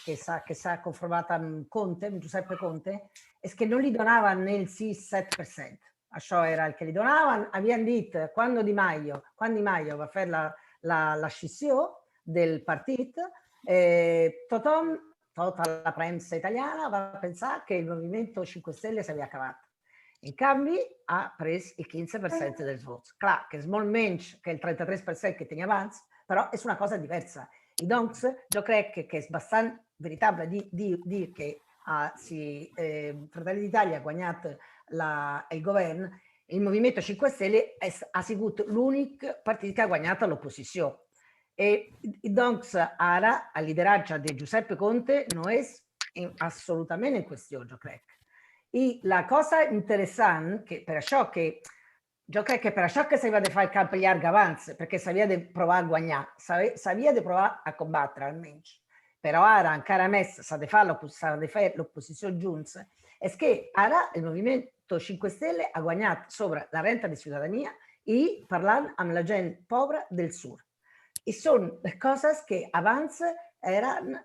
che s'ha conformato Conte, Giuseppe Conte, è che non gli donava nel 6-7%. Això era il che gli donavano. Abbiamo detto quando Di Maio va a fare la scissione del partito, tutta la prensa italiana va a pensare che il Movimento 5 Stelle si aveva acabato. In cambio ha preso il 15% del voto. Clar, che è molt menys che il 33% che tenia abans, però és una cosa diversa. I doncs, jo crec que és bastant veritable dir que si Fratelli d'Italia ha guanyat il govern, il Movimento 5 Stelle ha sigut l'únic partit que ha guanyat l'oposició. E doncs ara el lideratge de Giuseppe Conte no és assolutament en qüestió, jo crec. I la cosa interessant, que per això que jo crec que per això que s'havia de fer el camp llarg abans, perquè s'havia de provar a guanyar, s'havia de provar a combatre almenys. però ara encara més s'ha de fer l'oposició junts, és que ara el Movimento 5 Stelle ha guanyat sobre la renta de ciutadania i parlant amb la gent pobra del sud. I són coses que abans eren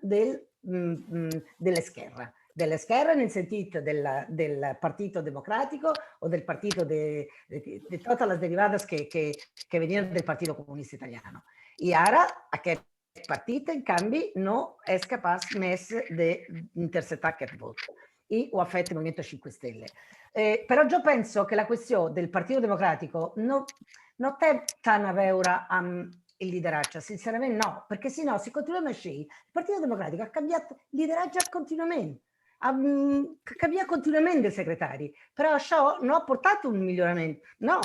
dell'esquerra nel sentit del Partito Democratico o del partito de totes les derivades que venien del Partito Comunista Italiano. I ara aquest partit, en canvi, no és capaç més d'interceptar aquest vot. I ho ha fet il Movimento 5 Stelle. Però jo penso que la qüestió del Partito Democratico no té tant a veure amb il lideratge, sincerament no, perquè si no, si continuem així, il Partito Democratico ha canviat lideratge contínuament, ha canviat contínuament de secretari, però això no ha portat un miglioramento, no,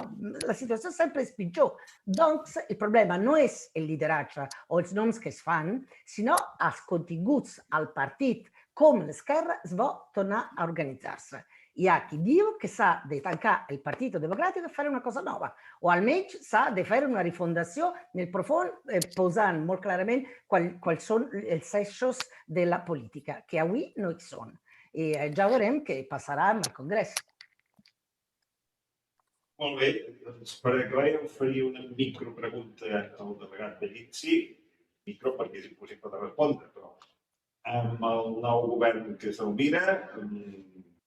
la situació sempre és pitjor. Doncs el problema no és el lideratge o els noms que es fan, sinó els continguts al partit, com l'esquerra es vol tornar a organitzar-se. Hi ha qui diu que s'ha de tancar el Partito Democratico e fare una cosa nova, o almenys s'ha de fer una rifondació nel profond, posant molt clarament quals són els eixos de la política, que avui no hi són. I ja veurem què passarà amb el Congrés. Molt bé, doncs per acabar jo faria una micropregunta al delegat Bellizzi, micro perquè és impossible de respondre, però amb el nou govern que s'albira,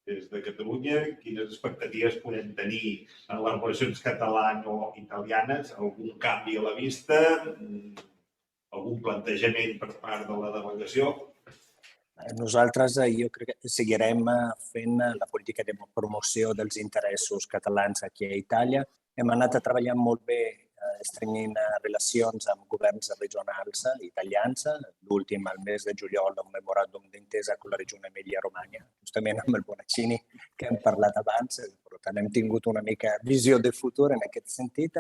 des de Catalunya, quines expectatives podem tenir en les relacions catalano-italianes? Algun canvi a la vista? Algun plantejament per part de la delegació? Nosaltres, jo crec que seguirem fent la política de promoció dels interessos catalans aquí a Itàlia. Hem anat treballant molt bé estrenyent relacions amb governs regionals italians. L'últim, al mes de juliol, un memoràndum d'entesa amb la Regione Emilia-Romagna, justament amb el Bonaccini, que hem parlat abans. Per tant, hem tingut una mica visió de futur en aquest sentit.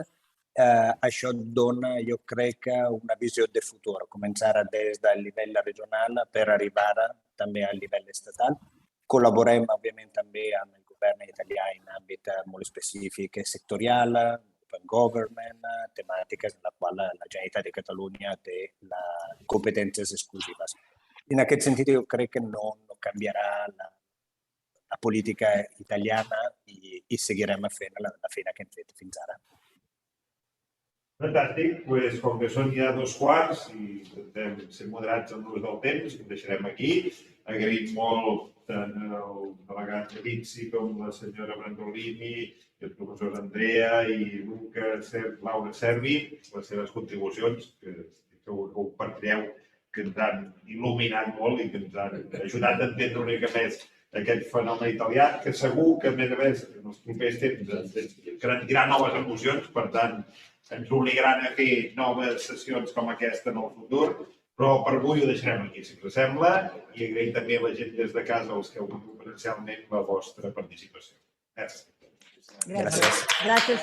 Això dona, jo crec, una visió de futur, començar des del nivell regional per arribar també al nivell estatal. Col·laborem, òbviament, també amb el govern italià en àmbit molt específic i sectorial, open government, temàtiques en la qual la Generalitat de Catalunya té competències exclusives. En aquest sentit, jo crec que no canviarà la política italiana i seguirem fent la feina que hem fet fins ara. Fantàstic, doncs com que són ja 2:15 i intentem ser moderats en l'ús del temps, ho deixarem aquí. Agraïm molt tant el delegat Bellizzi com la senyora Brandolini i els professors Andrea i Laura Servi, les seves contribucions, que segur que compartireu, que ens han il·luminat molt i que ens han ajudat a entendre una mica més aquest fenomen italià, que segur que, a més, en els propers temps ens garantirà noves emocions, per tant, ens obligaran a fer noves sessions com aquesta en el futur, però per avui ho deixarem aquí, si us sembla, i agraïm també a la gent des de casa, els que heu vingut presencialment, la vostra participació. Gràcies. Gràcies.